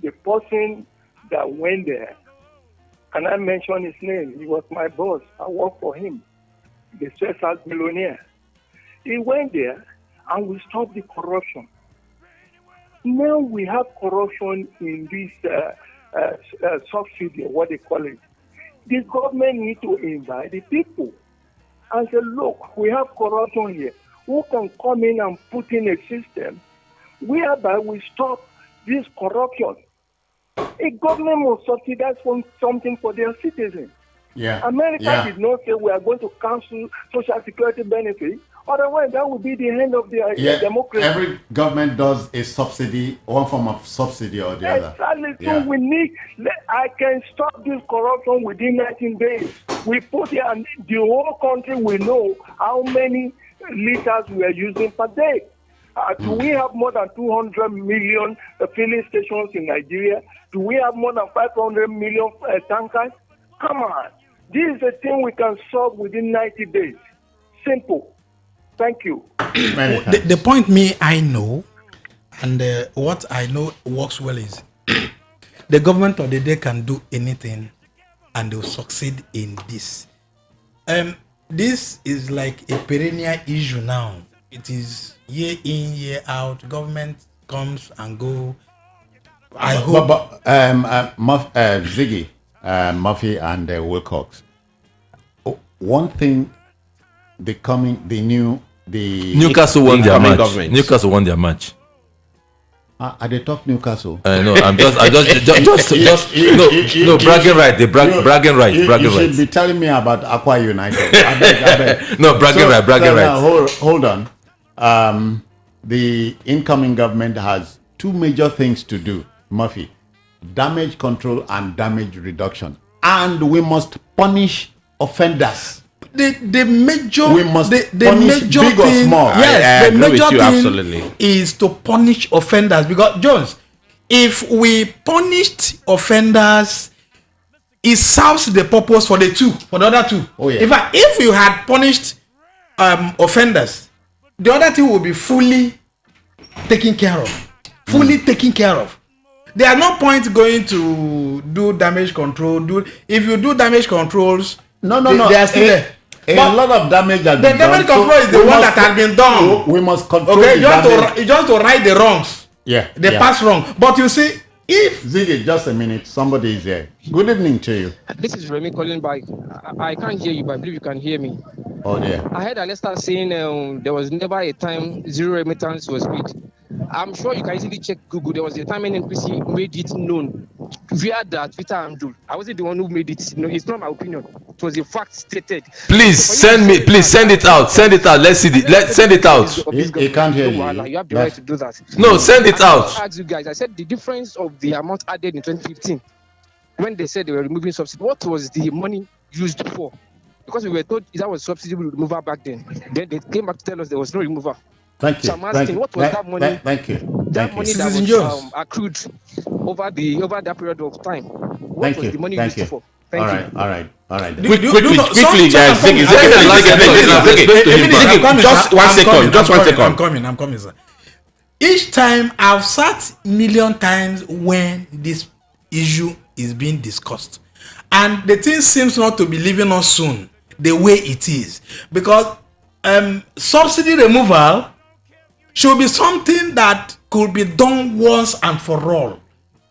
The person that went there, can I mention his name? He was my boss. I worked for him. The Cesar billionaire. He went there and we stopped the corruption. Now we have corruption in this subsidy, what they call it. The government need to invite the people and say, look, we have corruption here. Who can come in and put in a system whereby we stop this corruption? A government must subsidize something for their citizens. Yeah. America did not say we are going to cancel social security benefits. Otherwise, that would be the end of their democracy. Every government does a subsidy, one form of subsidy or the other. Exactly. So we need, I can stop this corruption within 19 days. We put it, and the whole country will know how many liters we are using per day. Do we have more than 200 million filling stations in Nigeria? Do we have more than 500 million tankers? Come on. This is a thing we can solve within 90 days. Simple. Thank you. The point I know, And what I know works well is the government of the day can do anything and they'll succeed in this. This is like a perennial issue now. It is year in, year out. Government comes and go. I hope. Ziggy, Murphy, and Wilcox. One thing, Newcastle won their match. Government. Newcastle won their match. Are they talk Newcastle? No, I'm just no bragging right. They bragging right. You should be telling me about Aqua United. I beg. No, bragging right. Hold on. The incoming government has two major things to do, Murphy: damage control and damage reduction. And we must punish offenders. The major We must the punish major big or thing, small. Yes, I the agree major with you, thing absolutely. is to punish offenders, because Jones, if we punished offenders, it serves the purpose for the other two. Oh, yeah. In fact, if you had punished offenders, the other two will be fully taken care of. Taken care of. There are no point going to do damage control. If you do damage controls, No. they are still there. A But lot of damage has the been done. damage control is the we one must that has been done. We must control Okay, the damage. just to right the wrongs. Yeah. The yeah. past wrong. But you see, if Ziggy, just a minute. Somebody is here. Good evening to you. This is Remy calling back. I can't hear you, but I believe you can hear me. Oh dear. I heard Alesta saying there was never a time zero remittance was paid. I'm sure you can easily check Google. There was a time NNPC made it known via the Twitter handle. I wasn't the one who made it. No, it's not my opinion. It was a fact stated. Please send it out. Send it out. Let's see let's send it out. He can't hear you. You have the right to do that. No, send it out. I asked you guys. I said the difference of the amount added in 2015 when they said they were removing subsidy. What was the money used for? Because we were told that was subsidy removal back then. Then they came back to tell us there was no removal. Thank you. So I'm asking, what was that money? Thank you. That money that Citizen was Jones. accrued over that period of time. What Thank was you. the money Thank used you. for? All Thank you. right. Quickly, Ziggy, just 1 second. Just 1 second. I'm coming, sir. Each time I've sat million times when this issue is being discussed, and the thing seems not to be leaving us soon the way it is, because subsidy removal should be something that could be done once and for all.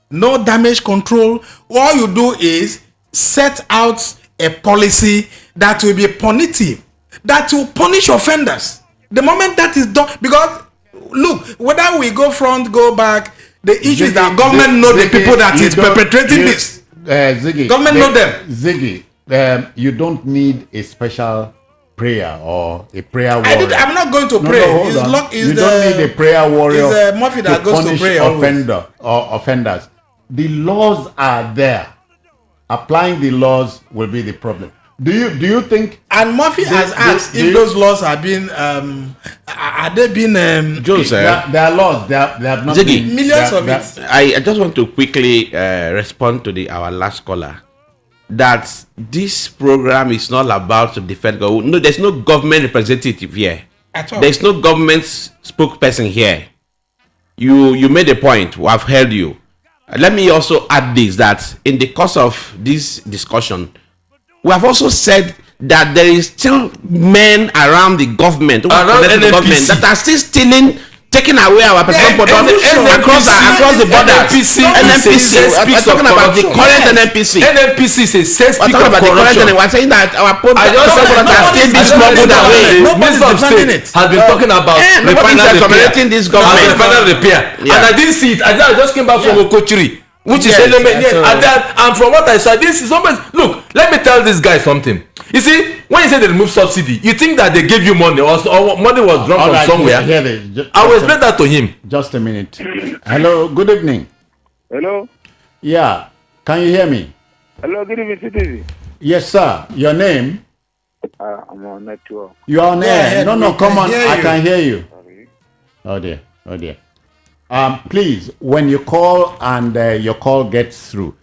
No damage control. All you do is set out a policy that will be punitive, that will punish offenders. The moment that is done, because look, whether we go front, go back, the issue is that government know the people that is perpetrating this. Ziggy, Government know them. Ziggy, you don't need a special prayer or a prayer warrior. I'm not going to pray. No, hold on. You don't need a prayer warrior It's Murphy that goes to punish pray always. offenders. The laws are there. Applying the laws will be the problem. Do you think? And Murphy has asked if those laws are being are they being Jones, There are laws. They have not Ziggy, been millions of it. I just want to quickly respond to our last caller. That this program is not about to defend government. No, there's no government representative here. At all. There's no government spokesperson here. You made a point. I've heard you. Let me also add this, that in the course of this discussion, we have also said that there is still men around the government, Around the government, NNPC. that are still stealing, taking away our petroleum product across the borders. NNPC. We're talking about the current NNPC. NNPC is a We're cesspit talking of about the current corruption. We're saying that our I just said products are still being smuggled away. Minister of defending State it. has been talking about Nobody's refinery accommodating this government. and refinery repair, Yeah. and I didn't see it. I just came back from Okochiri, which is Yes, element. yes, And from what I saw, this is almost look. Let me tell this guy something. You see, when you say they remove subsidy, you think that they gave you money or money was drawn All from right, somewhere. here it is. I will explain that to him. Just a minute. Hello. Good evening. Hello? Yeah. Can you hear me? Hello, good evening, citizen. Yes, sir. Your name? I'm on network. You are on air. ahead, No, we come can on. hear I you. can hear you. Sorry. Oh dear. Please, when you call and your call gets through,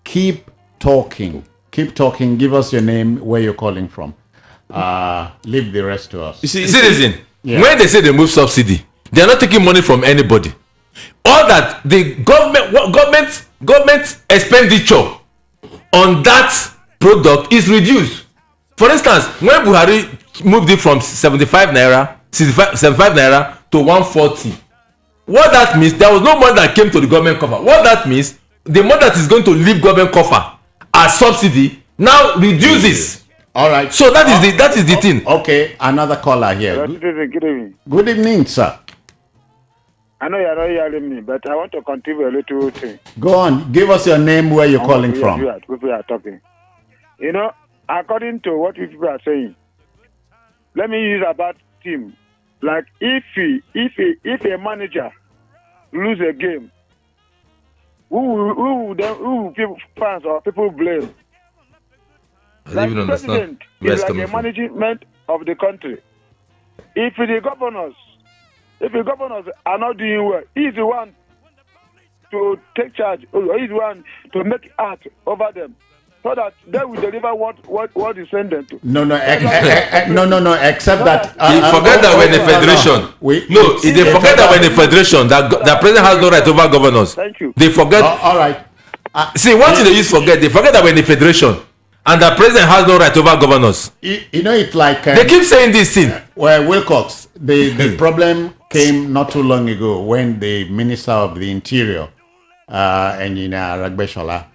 keep talking. Keep talking. Give us your name, where you're calling from. Leave the rest to us. You see, Citizen, Yeah. when they say they remove subsidy, they are not taking money from anybody. All that the government expenditure on that product is reduced. For instance, when Buhari moved it from 75 naira to 140, what that means, there was no money that came to the government cover. What that means, the money that is going to leave government cover as subsidy now reduces. All right. So that is the thing. Okay, another caller here. Good evening. Good evening, sir. I know you're not hearing me, but I want to contribute a little thing. Go on. Give us your name, where you're calling from. People are talking. You know, according to what people are saying, let me use about team. Like if a manager lose a game, who people fans or people blame? I even understand. Is like a management of the country. If the governors are not doing well, he's the one to take charge, or he's the one to make art over them, so that they will deliver what is sent them to. No, except that forget that we're in the federation. They forget that we're in the federation, that the president has no right over governors. Thank you. They forget. All right. See, one thing they use forget that we're in the federation and the president has no right over governors. You know, it's like they keep saying this thing. Well, Wilcox, the problem came not too long ago when the Minister of the Interior, Engineer Ragbeshola,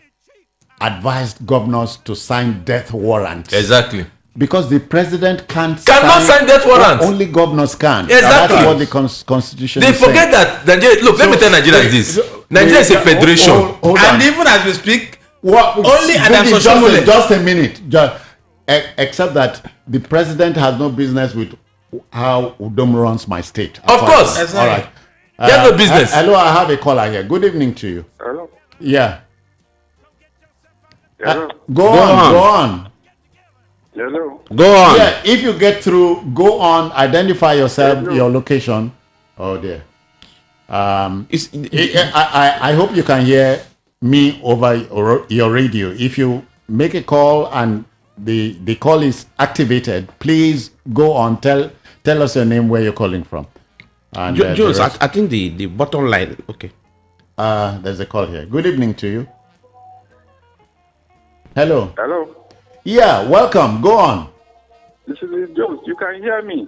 advised governors to sign death warrants. Exactly. Because the president cannot sign death warrants. Only governors can. Exactly. That's what the constitution They forget that Nigeria. Look, let me tell Nigeria this. Nigeria is a federation. Hold and even as we speak, only just a minute. Except that the president has no business with how Udom runs my state. Of course. Exactly. All right. He has no business. Hello, I have a caller here. Good evening to you. Hello. Yeah. Hello. Go on. Hello. Go on. Yeah, if you get through, go on, identify yourself, your location. Oh dear. I hope you can hear me over your radio. If you make a call and the call is activated, please go on, tell us your name, where you're calling from. And Jones, I think the bottom line. Okay. There's a call here. Good evening to you. Hello. Hello. Yeah, welcome. Go on. This is Jones. You can hear me.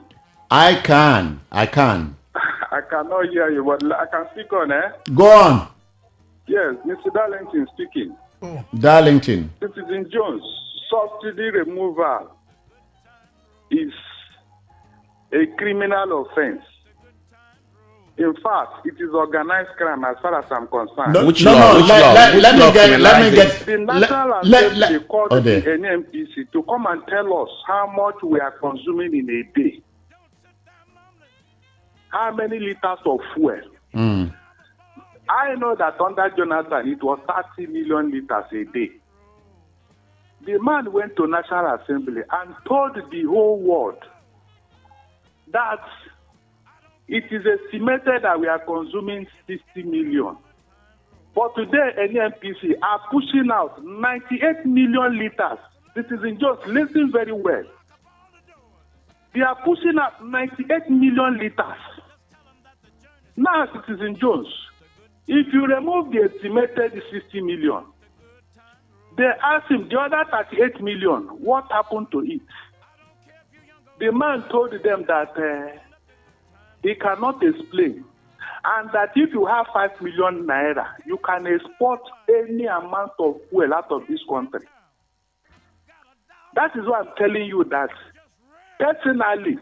I can. I cannot hear you, but I can speak on, Go on. Yes, Mr. Darlington speaking. Darlington. Citizen Jones, subsidy removal is a criminal offense. In fact, it is organized crime as far as I'm concerned. Let me get. The National Assembly called the NMPC to come and tell us how much we are consuming in a day. How many liters of fuel? I know that under Jonathan, it was 30 million liters a day. The man went to National Assembly and told the whole world that it is estimated that we are consuming 60 million. But today, NMPC are pushing out 98 million liters. Citizen Jones, listen very well. They are pushing out 98 million liters. Now, Citizen Jones, if you remove the estimated 60 million, they asked him the other 38 million, what happened to it? The man told them that he cannot explain, and that if you have 5 million naira, you can export any amount of fuel out of this country. That is why I'm telling you that, personally,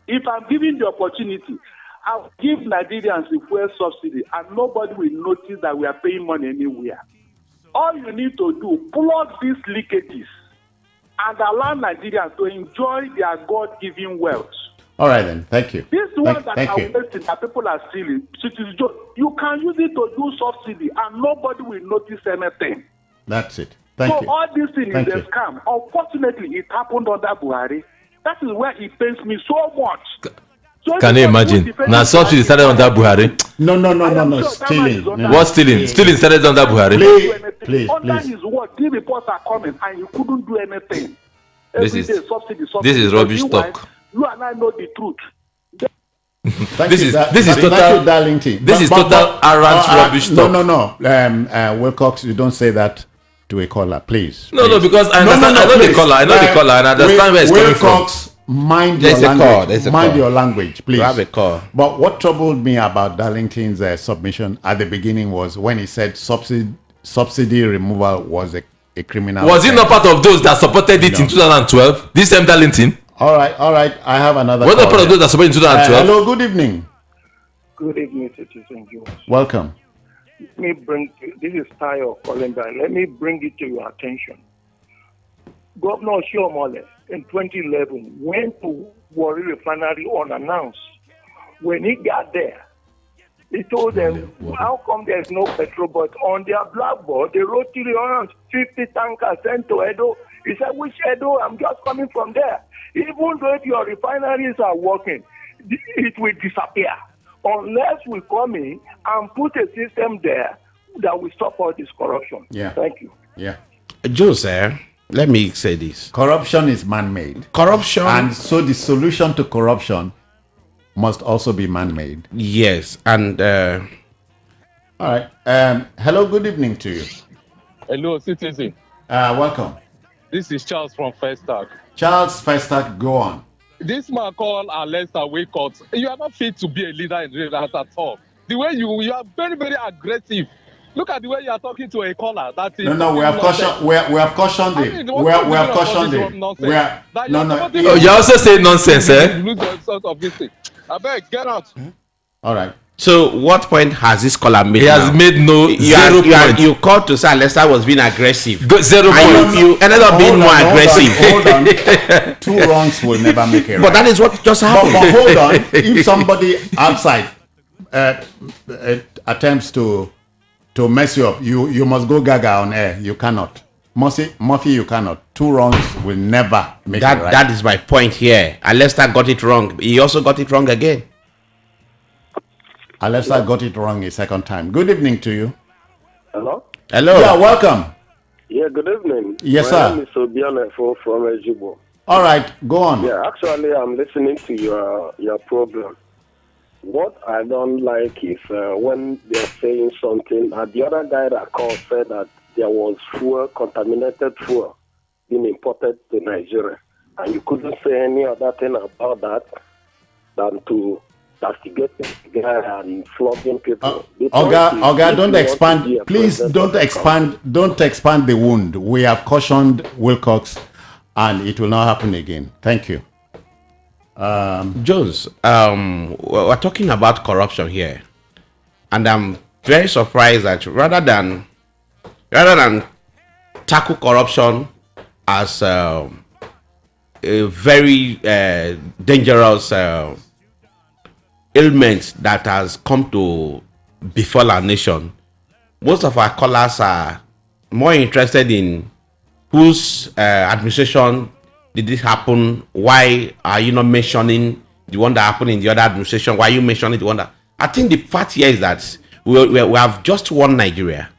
if I'm given the opportunity, I'll give Nigerians the fuel subsidy and nobody will notice that we are paying money anywhere. All you need to do, plug these leakages and allow Nigerians to enjoy their God-given wealth. All right then, thank you. This one that are wasting, that people are stealing, you can use it to do subsidy and nobody will notice anything. That's it. Thank you. So all these things is a scam. Unfortunately, it happened under Buhari. That is where it pains me so much. So can you imagine? Now subsidy started under Buhari. No. Stealing. What stealing? Stealing started under Buhari. Please. Under his word, the reports are coming and you couldn't do anything. This is rubbish talk. You and I know the truth. Thank you, Darlington. This is total arrant rubbish talk. No. Wilcox, you don't say that to a caller, please. No, because I understand. I know the caller, and I understand where it's coming from. Wilcox, mind your language. Mind your language, please. You have a call. But what troubled me about Darlington's submission at the beginning was when he said subsidy removal was a criminal. Was he not part of those that supported it in 2012? This same Darlington? All right. I have another. Was not part of those that supported in 2012? Hello, good evening. Good evening, citizen Jones. Welcome. This is Tayo calling back. Let me bring it to your attention. Governor Shiomole in 2011 went to Warri Refinery unannounced. When he got there, he told them, how come there's no petrol? But on their blackboard, they wrote 350 tankers sent to Edo. He said, which Edo? I'm just coming from there. Even though if your refineries are working, it will disappear. Unless we come in and put a system there that will stop all this corruption. Yeah. Thank you. Yeah. Jose, let me say this. Corruption is man-made. Corruption. And so the solution to corruption must also be man-made. Yes. And all right. Hello, good evening to you. Hello, citizen. Welcome. This is Charles from Festac. Charles Festac, go on. This man called Lester Waycott. You are not fit to be a leader in the at all. The way you are very, very aggressive. Look at the way you are talking to a caller. That is no, we have cautioned. We have cautioned him. We have cautioned him. Oh, you also say nonsense, eh? You lose the result of this thing. I beg, get out. All right. So, what point has this caller made? He has made no zero point. You called to say Lester was being aggressive. 0 point. You ended up being more aggressive. Hold on. Two wrongs will never make a right. But that is what just happened. But hold on. If somebody outside attempts to mess you up, you must go gaga on air. You cannot. Murphy, you cannot. Two wrongs will never make a right. That is my point here. Lester got it wrong. He also got it wrong again. Alessa got it wrong a second time. Good evening to you. Hello? Hello. Yeah, welcome. Yeah, good evening. Yes, sir. My name is Obianefo from Ejibo. All right, go on. Yeah, actually, I'm listening to your program. What I don't like is when they're saying something, the other guy that called said that there was contaminated fuel being imported to Nigeria. And you couldn't say any other thing about that than to castigate the guy and flogging people. Oga, don't expand. Please don't expand. Don't expand the wound. We have cautioned Wilcox, and it will not happen again. Thank you. Jones, we're talking about corruption here, and I'm very surprised that rather than tackle corruption as a very dangerous ailment that has come to befall our nation, most of our callers are more interested in whose administration did this happen. Why are you not mentioning the one that happened in the other administration? Why are you mentioning the one that... I think the fact here is that we have just one Nigeria,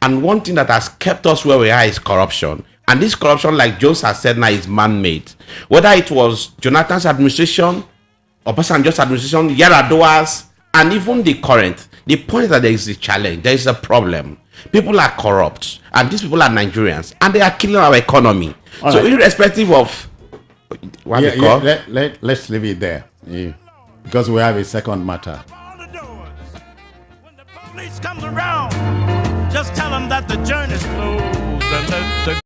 and one thing that has kept us where we are is corruption. And this corruption, like Jones has said now, is man-made. Whether it was Jonathan's administration, Obasanjo's administration, Yar'Adua's, and even the current. The point is that there is a challenge, there is a problem. People are corrupt, and these people are Nigerians, and they are killing our economy. All so, right. Irrespective of what they call, let's leave it there, because we have a second matter. When the police comes around, just tell them that the journey's closed and let the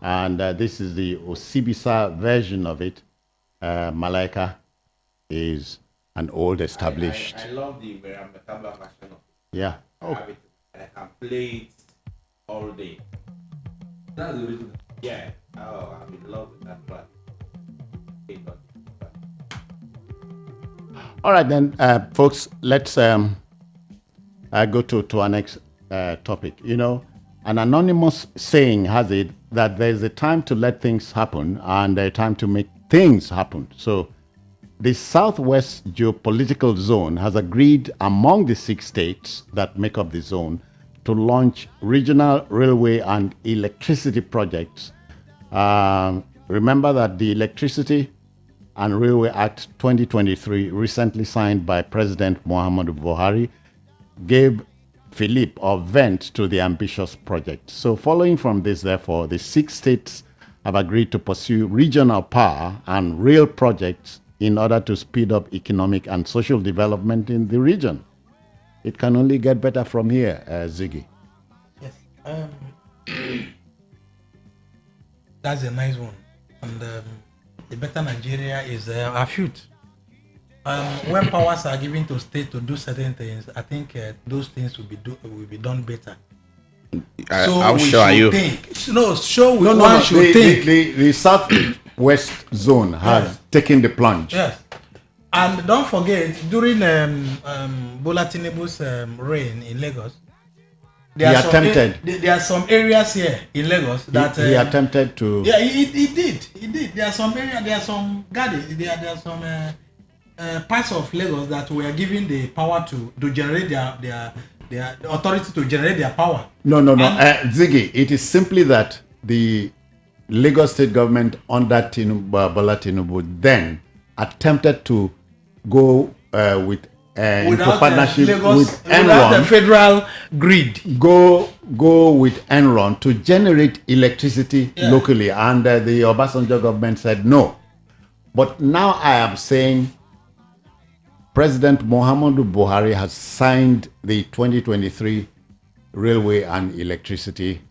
And this is the Osibisa version of it. Malaika is an old established. I love the Metaba version of it. Yeah. I have it. I can play it all day. That's the original. Yeah. Oh, I'm in love with that track. All right, then, folks, let's go to our next topic. You know, an anonymous saying has it that there's a time to let things happen and a time to make things happen. So the Southwest Geopolitical Zone has agreed among the 6 states that make up the zone to launch regional railway and electricity projects. Remember that the Electricity and Railway Act 2023, recently signed by President Muhammadu Buhari, gave fillip or vent to the ambitious project. So following from this, therefore, the 6 states have agreed to pursue regional power and rail projects in order to speed up economic and social development in the region. It can only get better from here, Ziggy. Yes. That's a nice one. And the better Nigeria is our future. When powers are given to state to do certain things, I think those things will be done better. How sure are you? The Southwest Zone has taken the plunge. Yes. And don't forget, during Bola Tinubu's reign in Lagos, there are some areas here in Lagos that he attempted to. Yeah, he did. There are some areas, there are some gardens, there are some parts of Lagos that were given the power to generate their authority to generate their power. No. Ziggy, it is simply that the Lagos state government under Bola Tinubu then attempted to go with partnership with Enron, without a federal grid. Go with Enron to generate electricity locally, and the Obasanjo government said no. But now I am saying President Muhammadu Buhari has signed the 2023 Railway and Electricity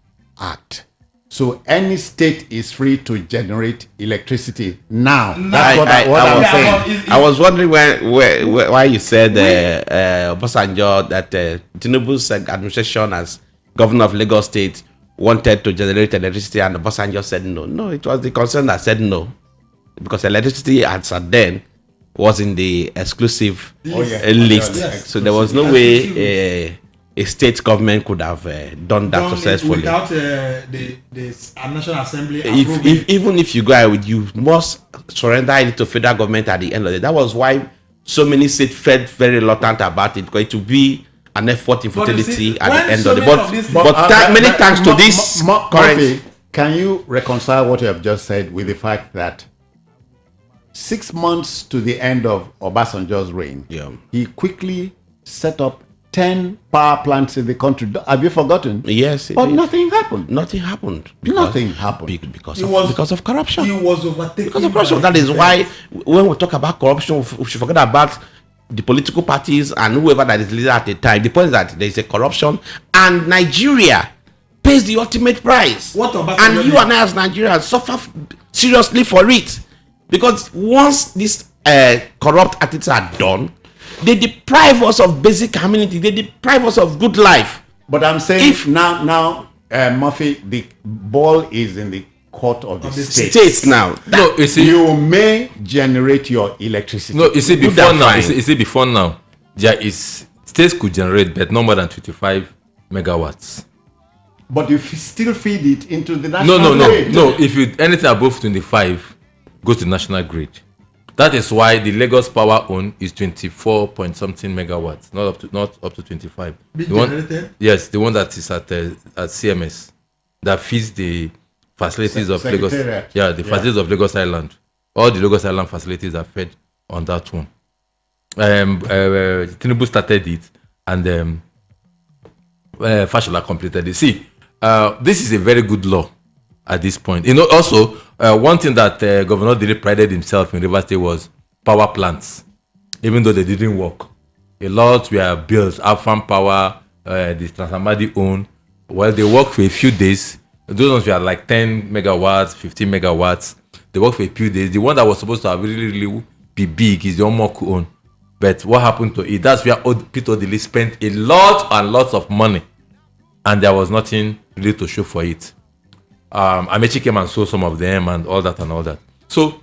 Act. So any state is free to generate electricity now. That's what I'm saying. I was wondering why you said Obasanjo that Tinubu's administration as governor of Lagos State wanted to generate electricity and Obasanjo said no. No, it was the concern that said no. Because electricity as at then was in the exclusive list. Yes. So there was no way a state government could have done that successfully without the National Assembly. Even if you go out with, you must surrender it to federal government at the end of the day. That was why so many states felt very reluctant about it, because it would be an effort in futility at the end of the day. But many thanks to this current. Can you reconcile what you have just said with the fact that 6 months to the end of Obasanjo's reign, he quickly set up 10 power plants in the country? Have you forgotten? Yes. But nothing happened. Nothing happened. Nothing happened. Because of corruption. He was overtaken. Because of corruption. That is why when we talk about corruption, we should forget about the political parties and whoever that is leader at the time. The point is that there is a corruption and Nigeria pays the ultimate price. And you and I as Nigerians suffer seriously for it. Because once these corrupt activities are done, they deprive us of basic amenity. They deprive us of good life. But I'm saying now, Murphy, the ball is in the court of the states now. No, you see, you may generate your electricity. No, you see, before now, there is states could generate, but no more than 25 megawatts. But you still feed it into the national grid. No. If you anything above 25, goes to the national grid. That is why the Lagos power own is 24 point something megawatts, not up to 25. Yes, the one that is at CMS that feeds the facilities of Lagos. Yeah, the facilities of Lagos Island. All the Lagos Island facilities are fed on that one. Tinubu started it, and Fashola completed it. See, this is a very good law at this point. You know, also one thing that Governor Dele prided himself in Rivers State was power plants, even though they didn't work. A lot were built. Afam Power, the Transamadi own. Well, they worked for a few days. Those ones were like 10 megawatts, 15 megawatts. They worked for a few days. The one that was supposed to have really be big is the Omoku own. But what happened to it? That's where Peter Odili spent a lot and lots of money. And there was nothing really to show for it. Amechi came and sold some of them and all that. So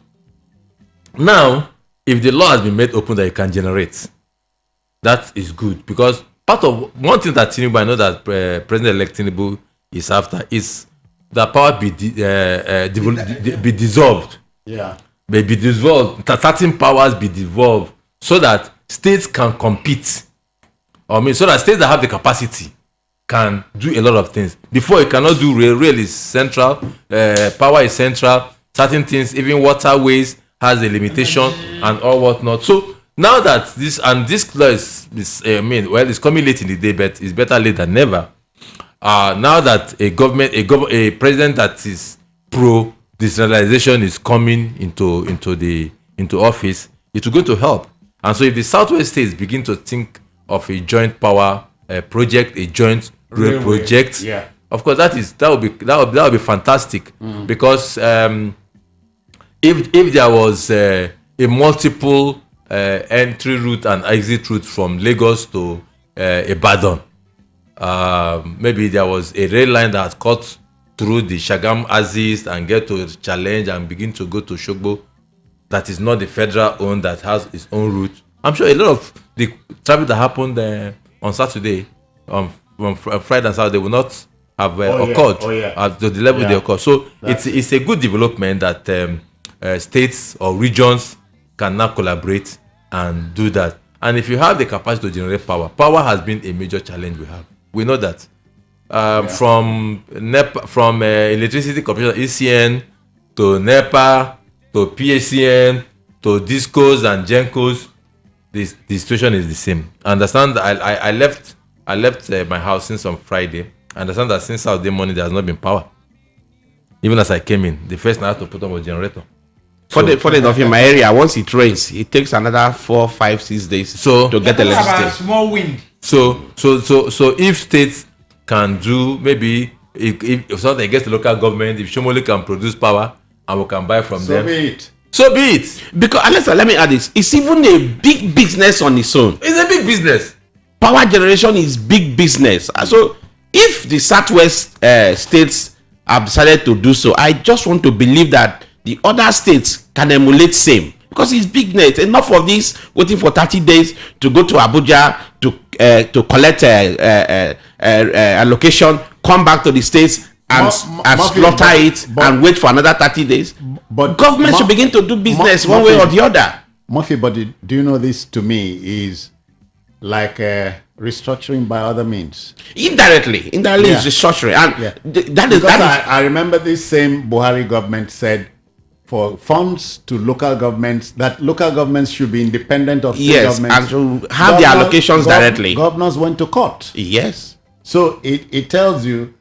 now, if the law has been made open that you can generate, that is good. Because part of one thing that Tinubu, I know that President-elect Tinubu is after, is that power be dissolved. Yeah. Be dissolved. Certain powers be devolved so that states can compete. So that states that have the capacity can do a lot of things. Before, you cannot do rail is central, power is central, certain things, even waterways has a limitation and all whatnot. So now that this law is it's coming late in the day, but it's better late than never. Now that a president that is pro decentralization is coming into office, it's going to help. And so if the Southwest states begin to think of a joint power project, a joint rail project, yeah, of course that would be fantastic. Because if there was a multiple entry route and exit route from Lagos to Ibadan, maybe there was a rail line that cut through the Shagam Aziz and get to Challenge and begin to go to Shogbo, that is not the federal owned, that has its own route. I'm sure a lot of the traffic that happened on Saturday, from Friday and Saturday, will not have occurred at the level they occur. So it's a good development that states or regions can now collaborate and do that. And if you have the capacity to generate power has been a major challenge we have. We know that. From NEPA, from Electricity Corporation, ECN, to NEPA, to PACN, to DISCOs and GENCOs, the situation is the same. I understand that I left my house since on Friday. I understand that since Saturday morning there has not been power. Even as I came in, the first thing I had to put on was generator. For the in my area, once it rains, it takes another 4, 5, 6 days to get electricity. Small wind. So if states can do, maybe if something gets the local government, if Shomoli can produce power and we can buy from them, so be it. Because let me add this, it's even a big business on its own. It's a big business. Power generation is big business. So if the Southwest states have decided to do so, I just want to believe that the other states can emulate same, because it's big net. Enough of this waiting for 30 days to go to Abuja to collect allocation, come back to the states and slaughter it and wait for another 30 days. But government should begin to do business one way or the other. Murphy, but do you know, this to me is like restructuring by other means. Indirectly is restructuring, and that is. I remember this same Buhari government said, for funds to local governments, that local governments should be independent of state governments. And to have their allocations directly. Governors went to court. Yes. So it tells you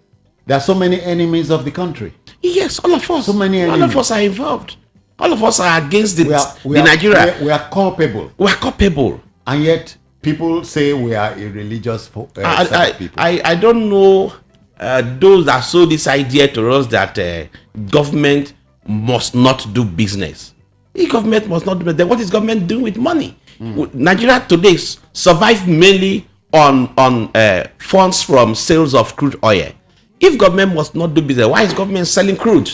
there are so many enemies of the country. Yes, all of us. So many enemies. All of us are involved. All of us are against the Nigeria. We are culpable. We are culpable. And yet people say we are a religious people. I don't know those that sold this idea to us that government must not do business. If government must not do business, then what is government doing with money? Nigeria today survives mainly on funds from sales of crude oil. If government must not do business, why is government selling crude?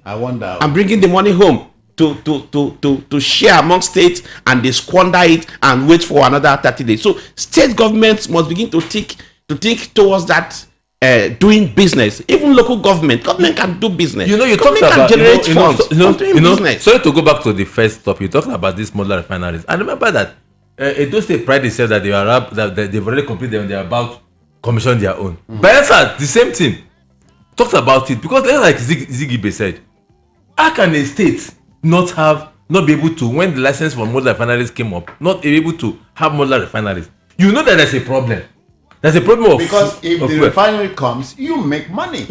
I wonder. And bringing the money home to share among states, and they squander it and wait for another 30 days. So state governments must begin to think towards that. Doing business. Even local government can do business. You talked about generate funds. Sorry to go back to the first topic. You talked about these modular refineries. I remember that Edo State pride itself that they've already completed and they're about commission their own. Bayelsa, the same thing. Talked about it because, like Zigibe said, how can a state not be able to, when the license for modular refineries came up, not be able to have modular refineries? You know that there's a problem. There's a problem because if the refinery comes, you make money.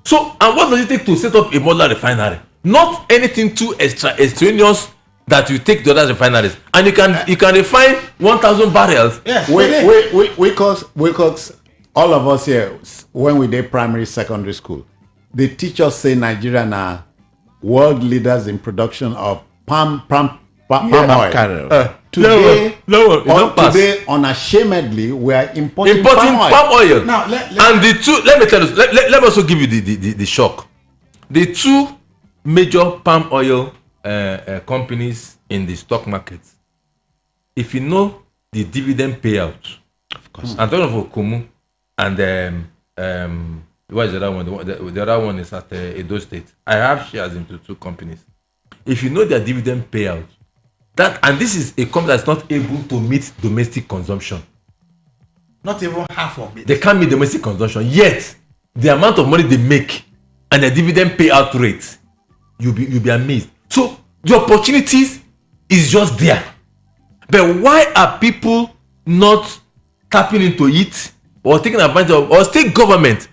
So, and what does it take to set up a modular refinery? Not anything too extraneous that you take to other refineries, and you can refine 1,000 barrels. Yes. Wilcox all of us here, when we did primary, secondary school, the teachers say Nigerian are world leaders in production of palm oil. Today, today, unashamedly, we are importing palm oil. Now, and the two, let me tell you, let me also give you the shock. The two major palm oil companies in the stock market, if you know the dividend payout, of course, I'm talking about Kumu and what is the other one? The other one is at Edo State. I have shares into two companies. If you know their dividend payout, and this is a company that's not able to meet domestic consumption. Not even half of it. They can't meet domestic consumption. Yet, the amount of money they make and the dividend payout rate, you'll be amazed. So the opportunities is just there. But why are people not tapping into it or taking advantage of, or state government?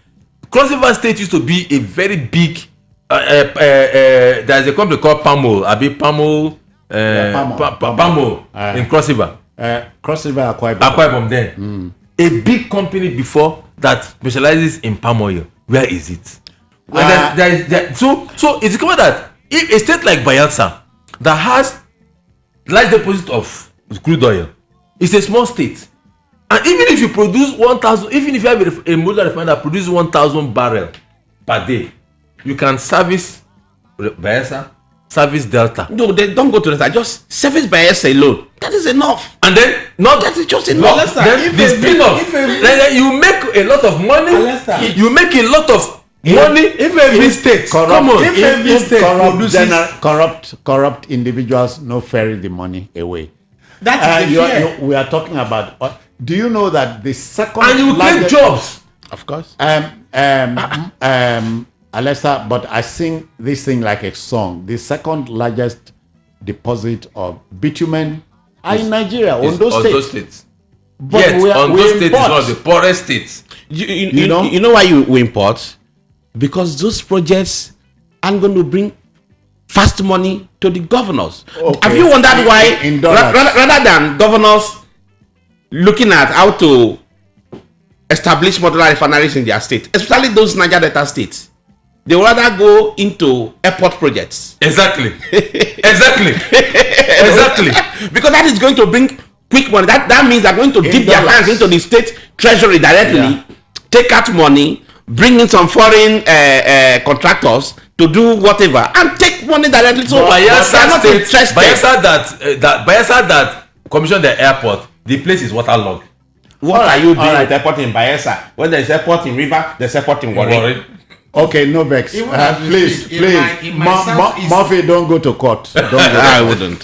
Cross River State used to be a very big there's a company called Pamol, in Cross River. Cross River Akwa Ibom there. A big company before that specializes in palm oil. Where is it? So it's covered that if a state like Bayelsa that has large deposit of crude oil, it's a small state. And even if you produce 1,000, even if you have a modular refinery that produces 1,000 barrels per day, you can service Bayelsa, service Delta. No, they don't go to that. Just service Bayelsa alone. That is enough. And then, not that is just enough. Then the spin-off. Then you make a lot of money. You make a lot of money. If every state, corrupt individuals no ferry the money away. That is the fear. We are talking about. Do you know that the second and you take jobs, of course. Alessa, but I sing this thing like a song. The second largest deposit of bitumen are in Nigeria, Ondo State. But yet, Ondo State is one of the poorest states. You know why we import? Because those projects aren't going to bring fast money to the governors. Okay. Have you wondered why, rather than governors looking at how to establish modular refineries in their state, especially those Niger Delta states, they would rather go into airport projects. Exactly. Because that is going to bring quick money. That means they're going to dip their hands into the state treasury directly, take out money, bring in some foreign contractors to do whatever, and take money directly. So Bayelsa that commissioned the airport, the place is waterlogged. What are you doing at airport in Bayelsa? When there's airport in River, there's airport in Warri. Okay, no vex. Please. Murphy, don't go to court. Don't go I wouldn't.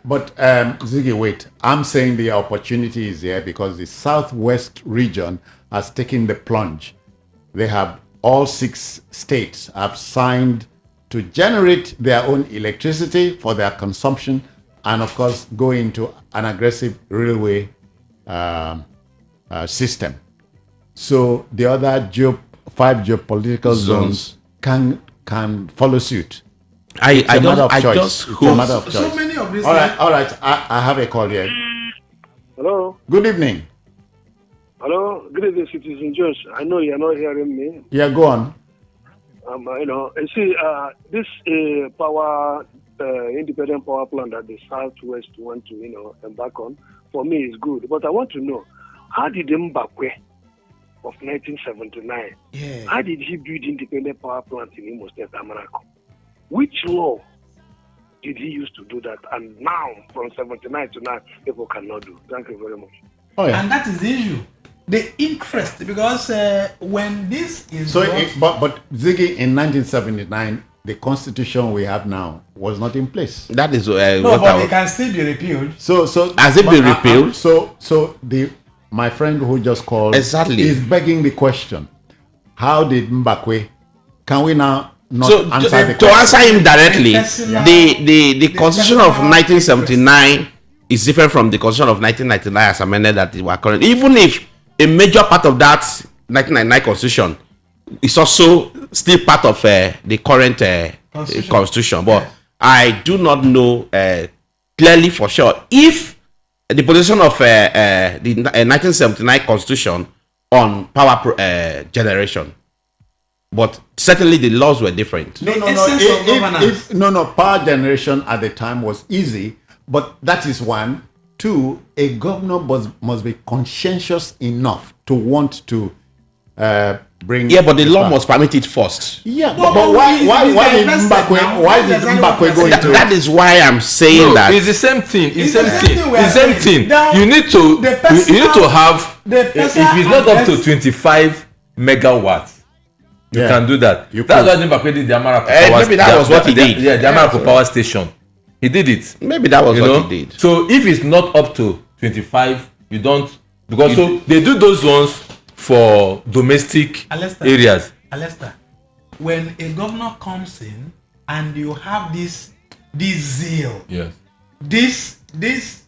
But Ziggy, wait. I'm saying the opportunity is here because the Southwest region has taken the plunge. They have all 6 states have signed to generate their own electricity for their consumption, and of course go into an aggressive railway system. So the other 5 geopolitical zones can follow suit. It's a matter of choice. So many of these. All right. I have a call here. Hello. Good evening. Hello. Good evening, Citizen Jones. I know you're not hearing me. Yeah, go on. You see, this power independent power plant that the Southwest want to, embark on, for me is good. But I want to know, how did Mbakwe of 1979, how did he build independent power plants in Imo State, America? Which law did he use to do that? And now, from 79 to now, people cannot do. Thank you very much. Oh, yeah. And that is the issue. The interest, because when this is... So, but Ziggy, in 1979, the constitution we have now was not in place. That is no, but it can still be repealed. So has it been repealed? My friend who just called is begging the question: how did Mbakwe? Can we now not answer the question? To answer him directly, the constitution of 1979 is different from the constitution of 1999 as amended that we are current. Even if a major part of that 1999 constitution is also still part of the current constitution, but I do not know clearly for sure if the position of the 1979 constitution on power generation. But certainly the laws were different. No. Power generation at the time was easy, but that is one. Two, a governor must be conscientious enough to want to bring. Yeah, but the law must permit it first. Yeah, but why did Mbakwe go into? That is why I'm saying that it's the same thing. It's the same thing. You need to have. If it's not up to 25 megawatts. You can do that. That's why Mbakwe did the Amaraku power. Maybe that was what he did. Yeah, the Amaraku power station. He did it. Maybe that was what he did. So if it's not up to 25, you don't, because so they do those ones for domestic areas. Alester, when a governor comes in and you have this zeal, yes, this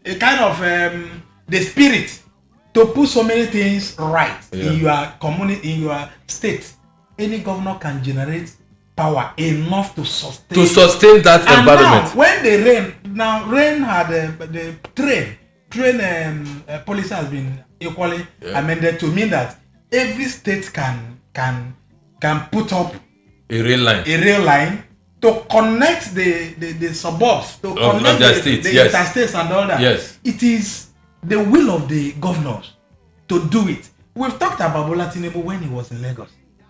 a kind of the spirit to put so many things right in your community, in your state, any governor can generate power enough to sustain that and environment. Now, when the rain had the train policy has been equally amended to mean that every state can put up a rail line to connect the suburbs, to connect the interstates and all that. Yes. It is the will of the governors to do it. We've talked about Bola Tinubu when he was in Lagos,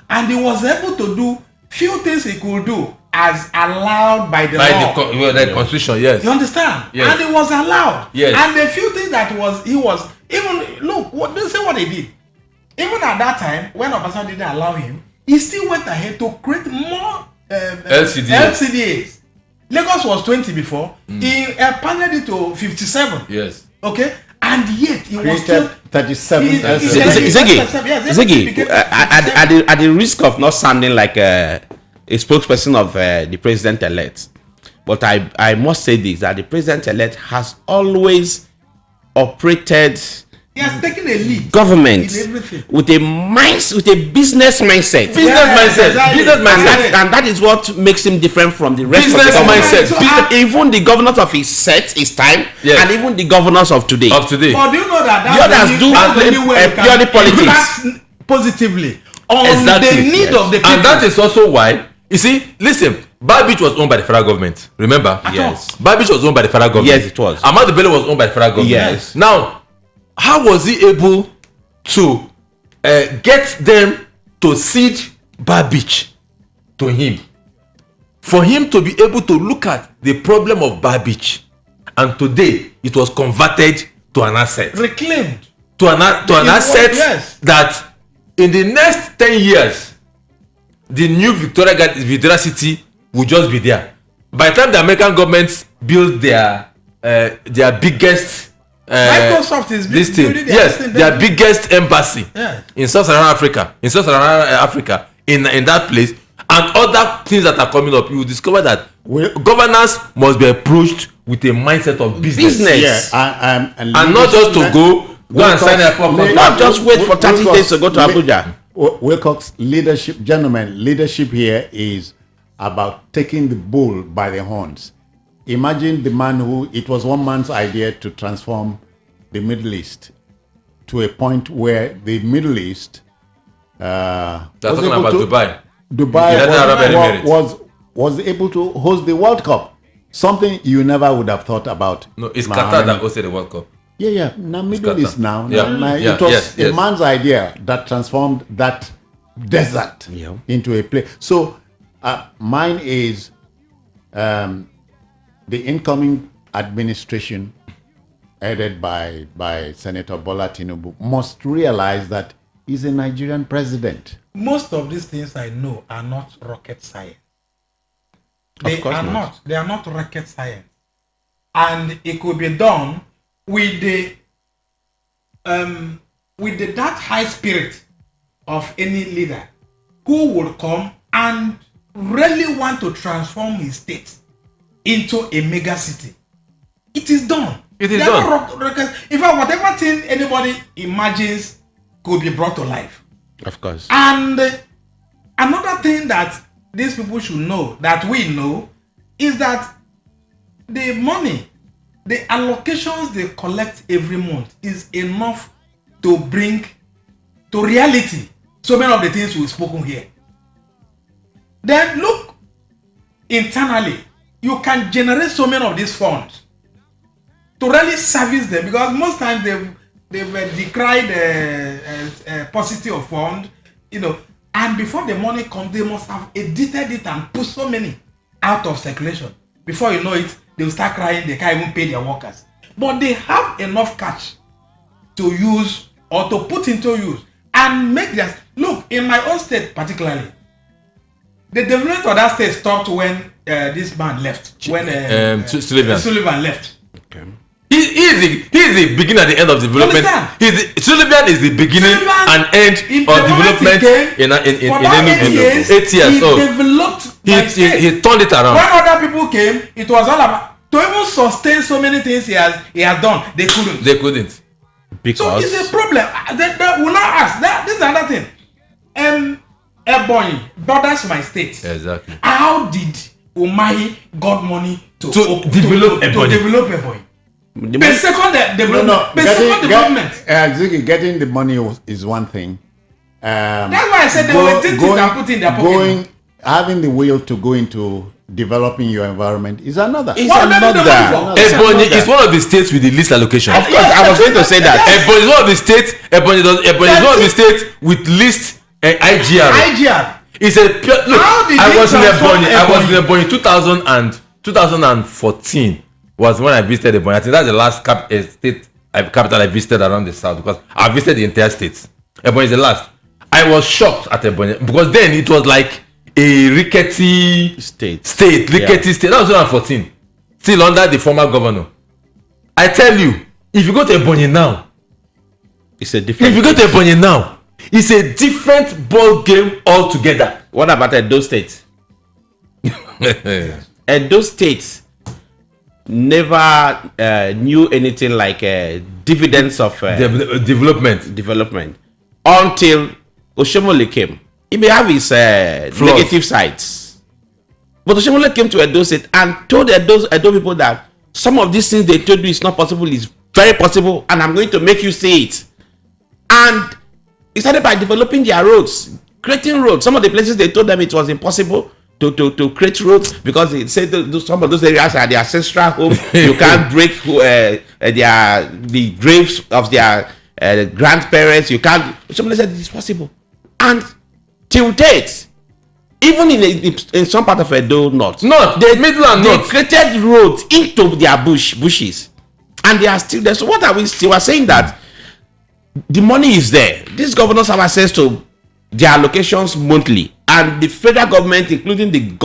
and he was able to do few things he could do as allowed by the law. The constitution, yes. You understand? Yes. And it was allowed. Yes. And the few things that he was even look, they say what he did. Even at that time, when Obasanjo didn't allow him, he still went ahead to create more LCDAs. Lagos was 20 before. He expanded it to 57. Yes. Okay? And yet he was still 37. Ziggy, at the risk of not sounding like a spokesperson of the president-elect, but I must say this, that the president-elect has always operated He has taken a lead. Government with a business mindset. And that is what makes him different from the rest of the mindset. Even the governors of his time, and even the governors of today. But do you know that the others do purely politics positively on the need of the people. And that is also why, you see, listen, Bar Beach was owned by the federal government. Remember? Yes. Bar Beach was owned by the federal government. Yes, it was. Ahmadu Bello was owned by the federal government. Yes. Now, how was he able to get them to cede Bar Beach to him? For him to be able to look at the problem of Bar Beach, and today it was converted to an asset. Reclaimed. To an asset that in the next 10 years, the new Victoria City will just be there. By the time the American government build their biggest Microsoft is building their biggest embassy in Sub-Saharan Africa, in that place, and other things that are coming up, you will discover that governance must be approached with a mindset of business. And not just to go and sign a contract. Not just wait for 30 days to go to Abuja. Wilcox, leadership here is about taking the bull by the horns. Imagine the man it was one man's idea to transform the Middle East to a point where the Middle East Dubai was able to host the World Cup. Something you never would have thought about. No, it's Qatar that hosted the World Cup. Yeah. Now Middle East now. It was a man's idea that transformed that desert into a place. So mine is the incoming administration headed by Senator Bola Tinubu must realize that he's a Nigerian president. Most of these things I know are not rocket science. They are not rocket science. And it could be done with that high spirit of any leader who will come and really want to transform his state into a mega city. It is done. It is done. In fact, whatever thing anybody imagines could be brought to life. Of course. And another thing that these people should know, that we know, is that the money, the allocations they collect every month is enough to bring to reality so many of the things we've spoken here. Then look internally, you can generate so many of these funds to really service them, because most times they've decried paucity of fund, and before the money comes, they must have edited it and put so many out of circulation. Before you know it, they will start crying, they can't even pay their workers. But they have enough cash to use or to put into use and make their... Look, in my own state particularly, the development of that state stopped when this man left. When Sullivan left. Okay. He is the beginning and the end of development. Sullivan is the beginning and end of development in 8 years. He turned it around. When other people came, it was all about to even sustain so many things he has done. They couldn't. Because so it's a problem. They will not ask. This is another thing. Ebonyi borders my state. Exactly. How did Umahi got money to develop Ebonyi? The second development. Getting the money is one thing. That's why I said they were taking it and putting in their pocket. Having the will to go into developing your environment is another. Ebonyi is one of the states with the least allocation. Of course, I was going to say that. Ebonyi is one of the states. Ebonyi is one of the states with least IGR. It's a pure, look. I was in Ebonyi 2014 was when I visited Ebonyi. I think that's the last state capital I visited around the south, because I visited the entire state. Ebonyi is the last. I was shocked at Ebonyi because then it was like a rickety state. That was 2014, still under the former governor. I tell you, if you go to Ebonyi now, it's a different. If you go to Ebonyi now, it's a different ball game altogether. What about Edo State? Edo State never knew anything like dividends of development until Oshomole came. He may have his negative sides, but Oshomole came to Edo State and told Edo people that some of these things they told you is not possible, is very possible, and I'm going to make you see it. And he started by developing their roads, creating roads. Some of the places they told them it was impossible to create roads because they said some of those areas are their ancestral home. You can't break the graves of their grandparents. You can't. Somebody said it is possible, and till date, even in some part of Edo North, the middle and north, they created roads into their bushes, and they are still there. So what are we still? We are saying that the money is there. These governors have access to their allocations monthly, and the federal government, including the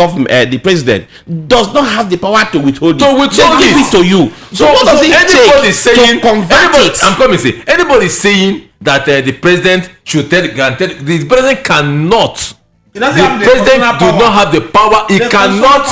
president, does not have the power to withhold it. They give it to you. So what does it take to convert it? I'm coming to say, anybody saying that the president should tell the president cannot. The president do not have the power. He cannot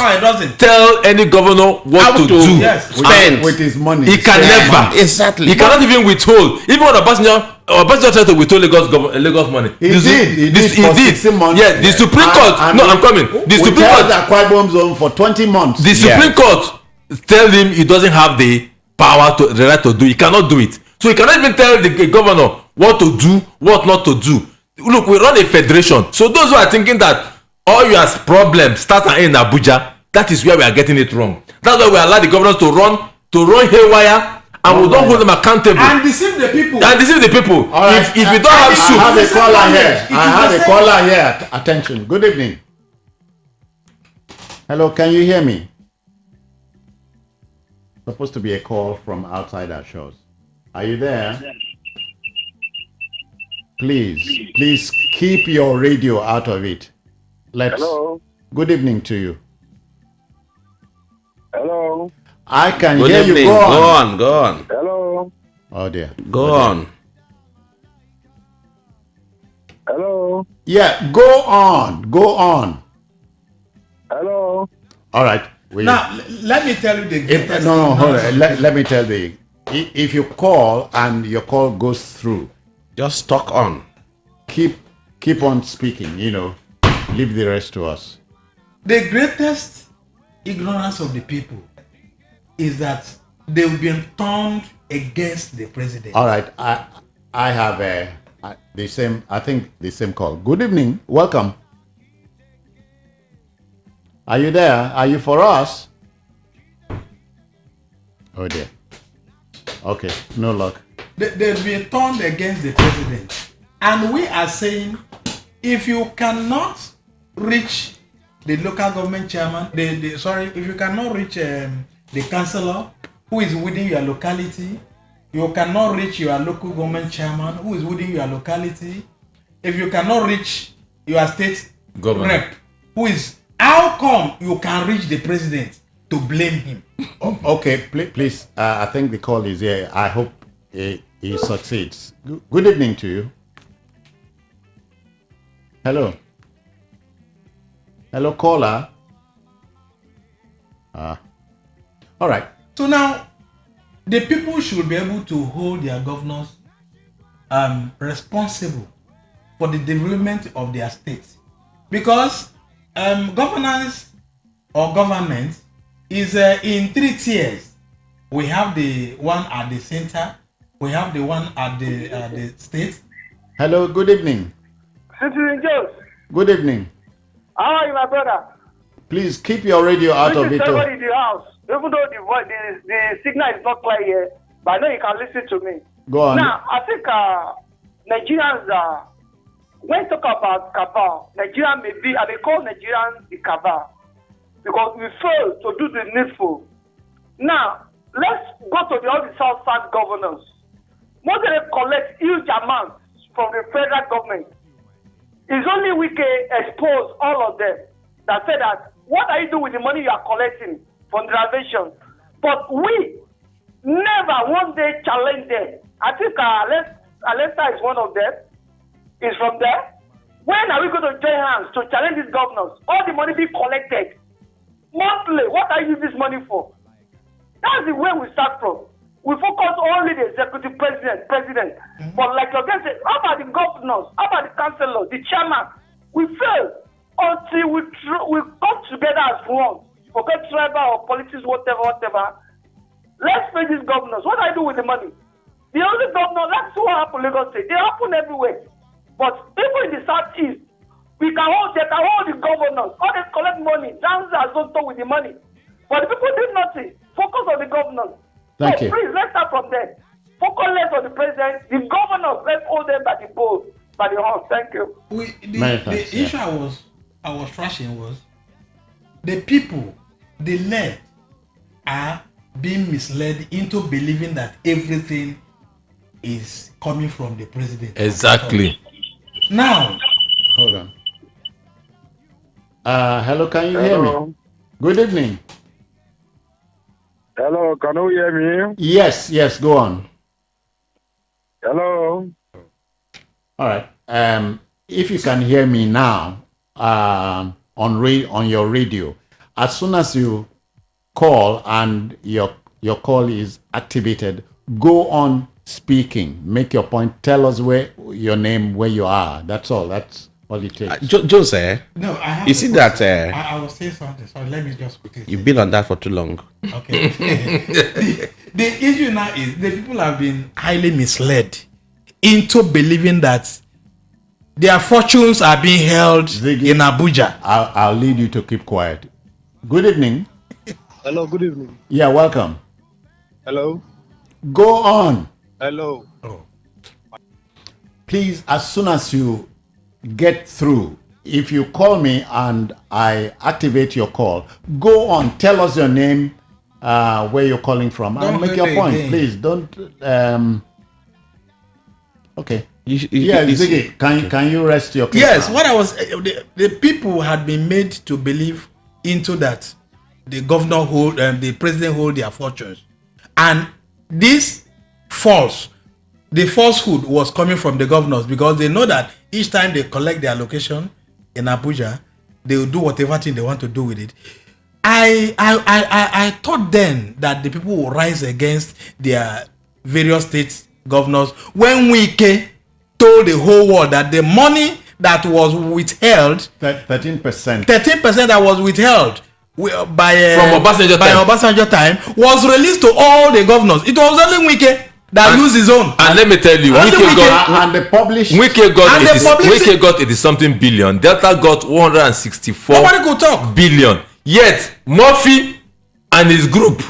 tell any governor what to do. Spend with his money. He can never. Exactly. He cannot even withhold. Even when Obasanjo tried to withhold Lagos money. He did. Yeah, the Supreme Court. I'm coming. The Supreme Court. The Akwa Ibom zone for 20 months. The Supreme Court tell him he doesn't have the power the right to do. He cannot do it. So he cannot even tell the governor what to do, what not to do. Look, we run a federation. So those who are thinking that all your problems start and end in Abuja, that is where we are getting it wrong. That's why we allow the governors to run haywire, and we don't hold them accountable. And deceive the people. Right. If you don't have soup. I have a caller here. Attention. Good evening. Hello, can you hear me? Supposed to be a call from outside our shows. Are you there? Please keep your radio out of it. Hello. Good evening to you. Hello. I can Good hear evening. you. Go on. Go on. Hello. Oh dear. Go on. Hello. Yeah, go on. Hello. All right. Now, let me tell you the hold on. Let me tell you. If you call and your call goes through, just talk on. Keep on speaking, leave the rest to us. The greatest ignorance of the people is that they've been turned against the president. All right, I have The same, I think the same call. Good evening. Welcome. Are you there? Are you for us? Oh dear. Okay, no luck. They've been turned against the president. And we are saying, if you cannot reach the local government chairman, if you cannot reach the councillor who is within your locality, you cannot reach your local government chairman who is within your locality, if you cannot reach your state rep, who is, how come you can reach the president to blame him? Okay, please, I think the call is here. I hope he succeeds. Good evening to you. Hello. Hello, caller. All right. So now, the people should be able to hold their governors responsible for the development of their state. Because governance or government is in 3 tiers. We have the one at the center, we have the one at the state. Hello, good evening. Citizen Jones. Good evening. How are you, my brother? Please keep your radio out of it. Somebody in the house. Even though the signal is not clear here, but I know you can listen to me. Go on. Now, I think Nigerians, when you talk about cabal, Nigeria may call Nigerians the cabal because we fail to do the needful. Now, let's go to all the South governors. Most of them collect huge amounts from the federal government. It's only we can expose all of them that say that, what are you doing with the money you are collecting from derivation? But we never one day challenge them. I think Alesta is one of them. Is from there. When are we going to join hands to challenge these governors? All the money being collected monthly. What are you using this money for? That's the way we start from. We focus only the executive president. But like your guy said, how about the governors? How about the councillors, the chairman? We fail until we come together as one. Forget tribal or politics, whatever. Let's pay these governors. What do I do with the money? The only governor, that's what happened in Lagos State. They happen everywhere. But people in the southeast, they can hold the governors. All they collect money. Dancers don't talk with the money. But the people did nothing. Focus on the governors. Thank you. Please, let's start from there. Focus less on the president. The governors, let's hold them by the balls, by the horns. Thank you. The issue I was trashing was the people, the led, are being misled into believing that everything is coming from the president. Exactly. Now, hold on. Hello, can you hear me? Good evening. Hello, can you hear me? Yes, go on. Hello. All right. If you can hear me now on your radio, as soon as you call and your call is activated, go on speaking. Make your point. Tell us your name, where you are. That's all. That's all it takes. Jose, no, I have. You see that? I will say something. So let me just quickly. You've been on that for too long. Okay. the issue now is the people have been highly misled into believing that their fortunes are being held in Abuja. I'll lead you to keep quiet. Good evening. Hello, good evening. Yeah, welcome. Hello. Go on. Hello. Please, as soon as you get through, if you call me and I activate your call, go on, tell us your name, where you're calling from, and make your point. Again. Please don't. Okay. Ziggy, can you rest your case? Yes, now? what I was the people had been made to believe into that the governor hold the president hold their fortunes, and this the falsehood was coming from the governors because they know that each time they collect their allocation in Abuja, they will do whatever thing they want to do with it. I thought then that the people will rise against their various state governors when Wike told the whole world that the money that was withheld 13% that was withheld by from Obasanjo time was released to all the governors. It was only Wike that use his own. And let me tell you, Wike got 80 something billion. Delta got 164 Nobody could talk. billion. Yet Murphy and his group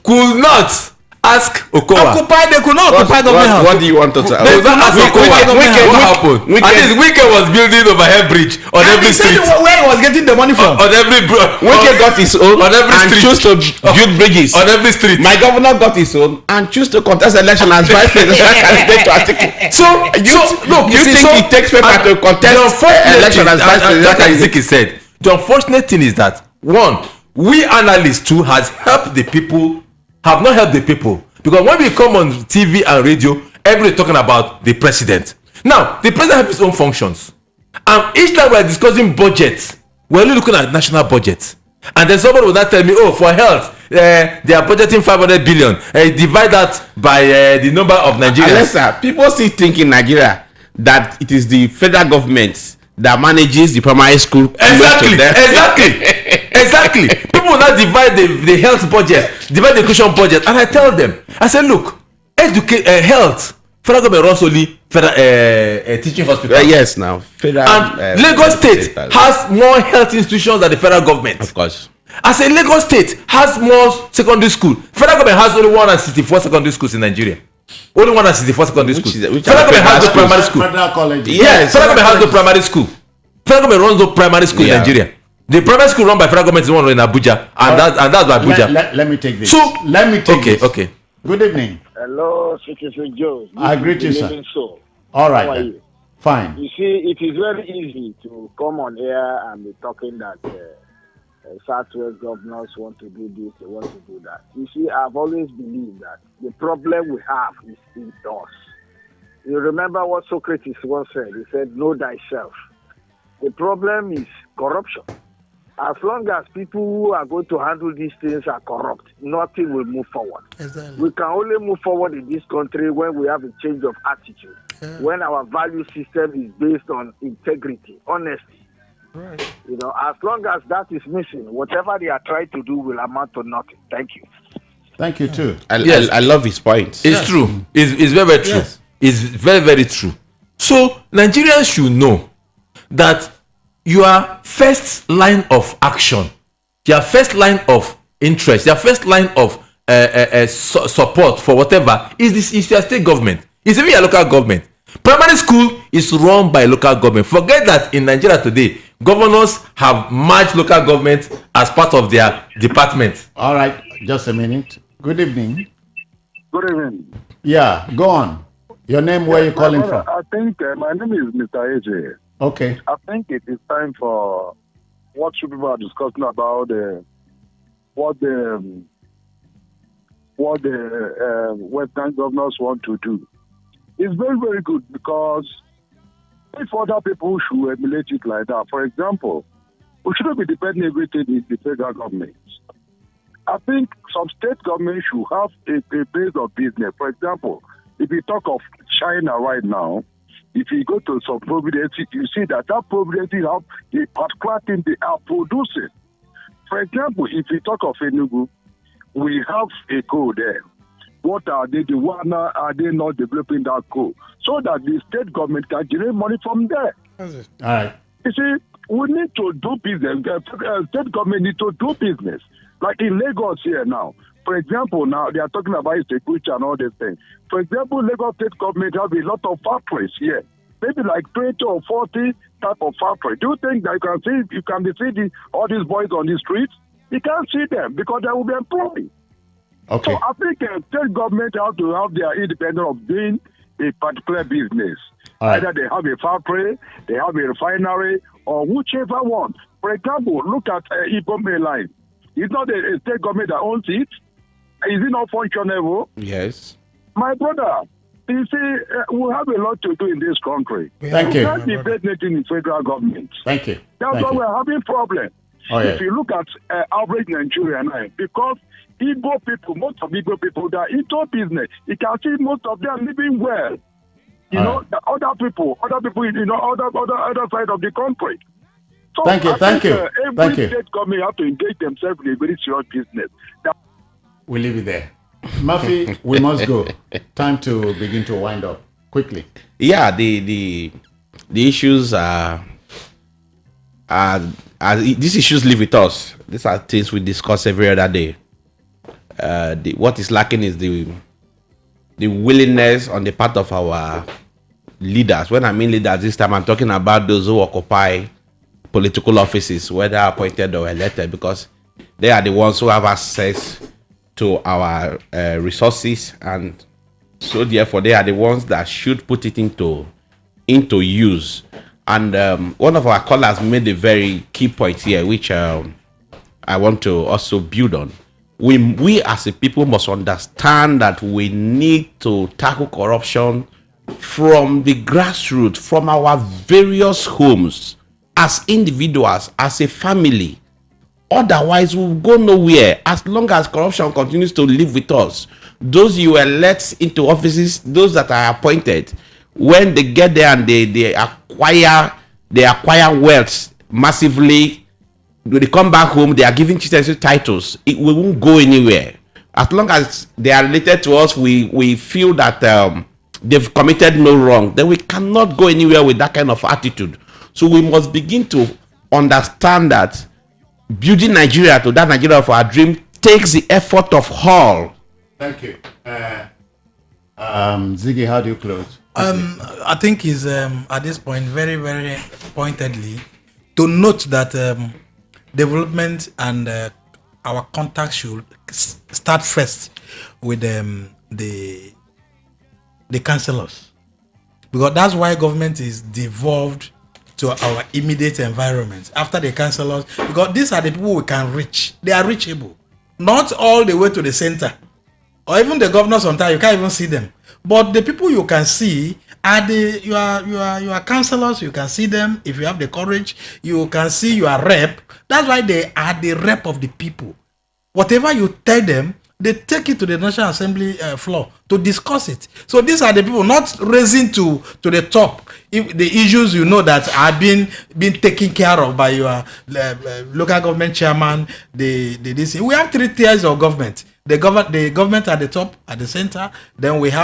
could not ask Okowa. They could not occupy government house. What do you want to say? They could not ask Okowa. What happened? Wike- And this Wike was building overhead bridge on And every he said street. where he was getting the money from. On every Wike got his own on every and street. chose to build bridges. On every street. My governor got his own and choose to contest election as vice presidential candidate to Atiku. So look, you think it takes paper to contest election as vice presidential like candidate? Ziki said, the unfortunate thing is that one, we analysts too has helped the people, have not helped the people, because when we come on TV and radio, everybody talking about the president. Now the president has his own functions, and each time we are discussing budget, we're only looking at national budget, and then somebody will not tell me, oh, for health they are budgeting 500 billion, divide that by the number of Nigerians. Unless people still think in Nigeria that it is the federal government that manages the primary school. Exactly. People will not divide the health budget, divide the education budget, and I tell them, I say, look, health, federal government runs only federal teaching hospital. Yes, now federal. And Lagos State has more health institutions than the federal government. Of course. I say Lagos State has more secondary school. Federal government has only 164 secondary schools in Nigeria. Only 164 secondary schools. Federal government has no primary school. Federal college. Yes, federal government has no primary school. Federal government runs no primary school in Nigeria. The primary school run by federal government is one in Abuja, and that's by Abuja. Let me take this. So let me take this. Okay. Good evening. Hello, Citizen Joe. I greet you, sir. Soul. All right. How are Then. you? Fine. You see, it is very easy to come on air and be talking that Southwest governors want to do this, they want to do that. You see, I've always believed that the problem we have is in us. You remember what Socrates once said? He said, know thyself. The problem is corruption. As long as people who are going to handle these things are corrupt, nothing will move forward. Exactly. We can only move forward in this country when we have a change of attitude, when our value system is based on integrity, honesty. Right. You know, as long as that is missing, whatever they are trying to do will amount to nothing. Thank you. Thank you too. I love his point. It's true. It's very, very true. Yes. It's very, very true. So Nigerians should know that your first line of action, your first line of interest, your first line of support for whatever is your state government. It's even your local government. Primary school is run by local government. Forget that in Nigeria today, governors have merged local government as part of their department. All right. Just a minute. Good evening. Good evening. Yeah. Go on. Your name? Where you calling from? I think my name is Mr. AJ. Okay. I think it is time for what you people are discussing about what the Western governors want to do. It's very, very good because if other people should emulate it like that, for example, we shouldn't be depending everything in the federal government. I think some state government should have a base of business. For example, if you talk of China right now, if you go to some providence, you see that providence have a particular thing they are producing. For example, if you talk of Enugu, we have a coal there. What are they doing? Why are they not developing that coal? So that the state government can generate money from there. All right. You see, we need to do business. State government need to do business. Like in Lagos here now. For example, now they are talking about security and all these things. For example, Lagos state government have a lot of factories here. Maybe like 20 or 40 type of factory. Do you think that you can see all these boys on the streets? You can't see them because they will be employed. Okay. So I think state government have to have their independence of doing a particular business. Right. Either they have a factory, they have a refinery, or whichever one. For example, look at Ibom Airline. It's not a state government that owns it. Is it not functionable? Yes. My brother, you see, we have a lot to do in this country. Thank you. We can't debate anything in federal government. Thank you. That's why we're having problems. Oh, yeah. If you look at average Nigeria now, because Igbo people, most of Igbo people, they are into business. You can see most of them living well. You know, the other people, you know, other side of the country. So Thank you. Every state government have to engage themselves in a very serious business. we'll leave it there. Murphy, we must go. Time to begin to wind up quickly. Yeah, the issues are these issues live with us. These are things we discuss every other day. What is lacking is the willingness on the part of our leaders. When I mean leaders this time, I'm talking about those who occupy political offices, whether appointed or elected, because they are the ones who have access to our resources, and so therefore they are the ones that should put it into use. And one of our callers made a very key point here, which I want to also build on. We as a people must understand that we need to tackle corruption from the grassroots, from our various homes, as individuals, as a family. Otherwise, we'll go nowhere. As long as corruption continues to live with us, those you elect into offices, those that are appointed, when they get there and they acquire wealth massively, when they come back home, they are giving chieftaincy titles. We won't go anywhere. As long as they are related to us, we feel that they've committed no wrong, then we cannot go anywhere with that kind of attitude. So we must begin to understand that building Nigeria to that Nigeria of our dream takes the effort of all. Thank you. Ziggy, how do you close? I think is at this point very, very pointedly to note that development and our contact should start first with the councillors, because that's why government is devolved to our immediate environment after the councillors, because these are the people we can reach. They are reachable, not all the way to the center, or even the governors sometimes you can't even see them. But the people you can see are your councillors. You can see them if you have the courage. You can see your rep. That's why they are the rep of the people. Whatever you tell them, they take it to the National Assembly floor to discuss it. So these are the people not raising to the top. If the issues you know that are being taken care of by your local government chairman, we have 3 tiers of government. The government at the top, at the center, then we have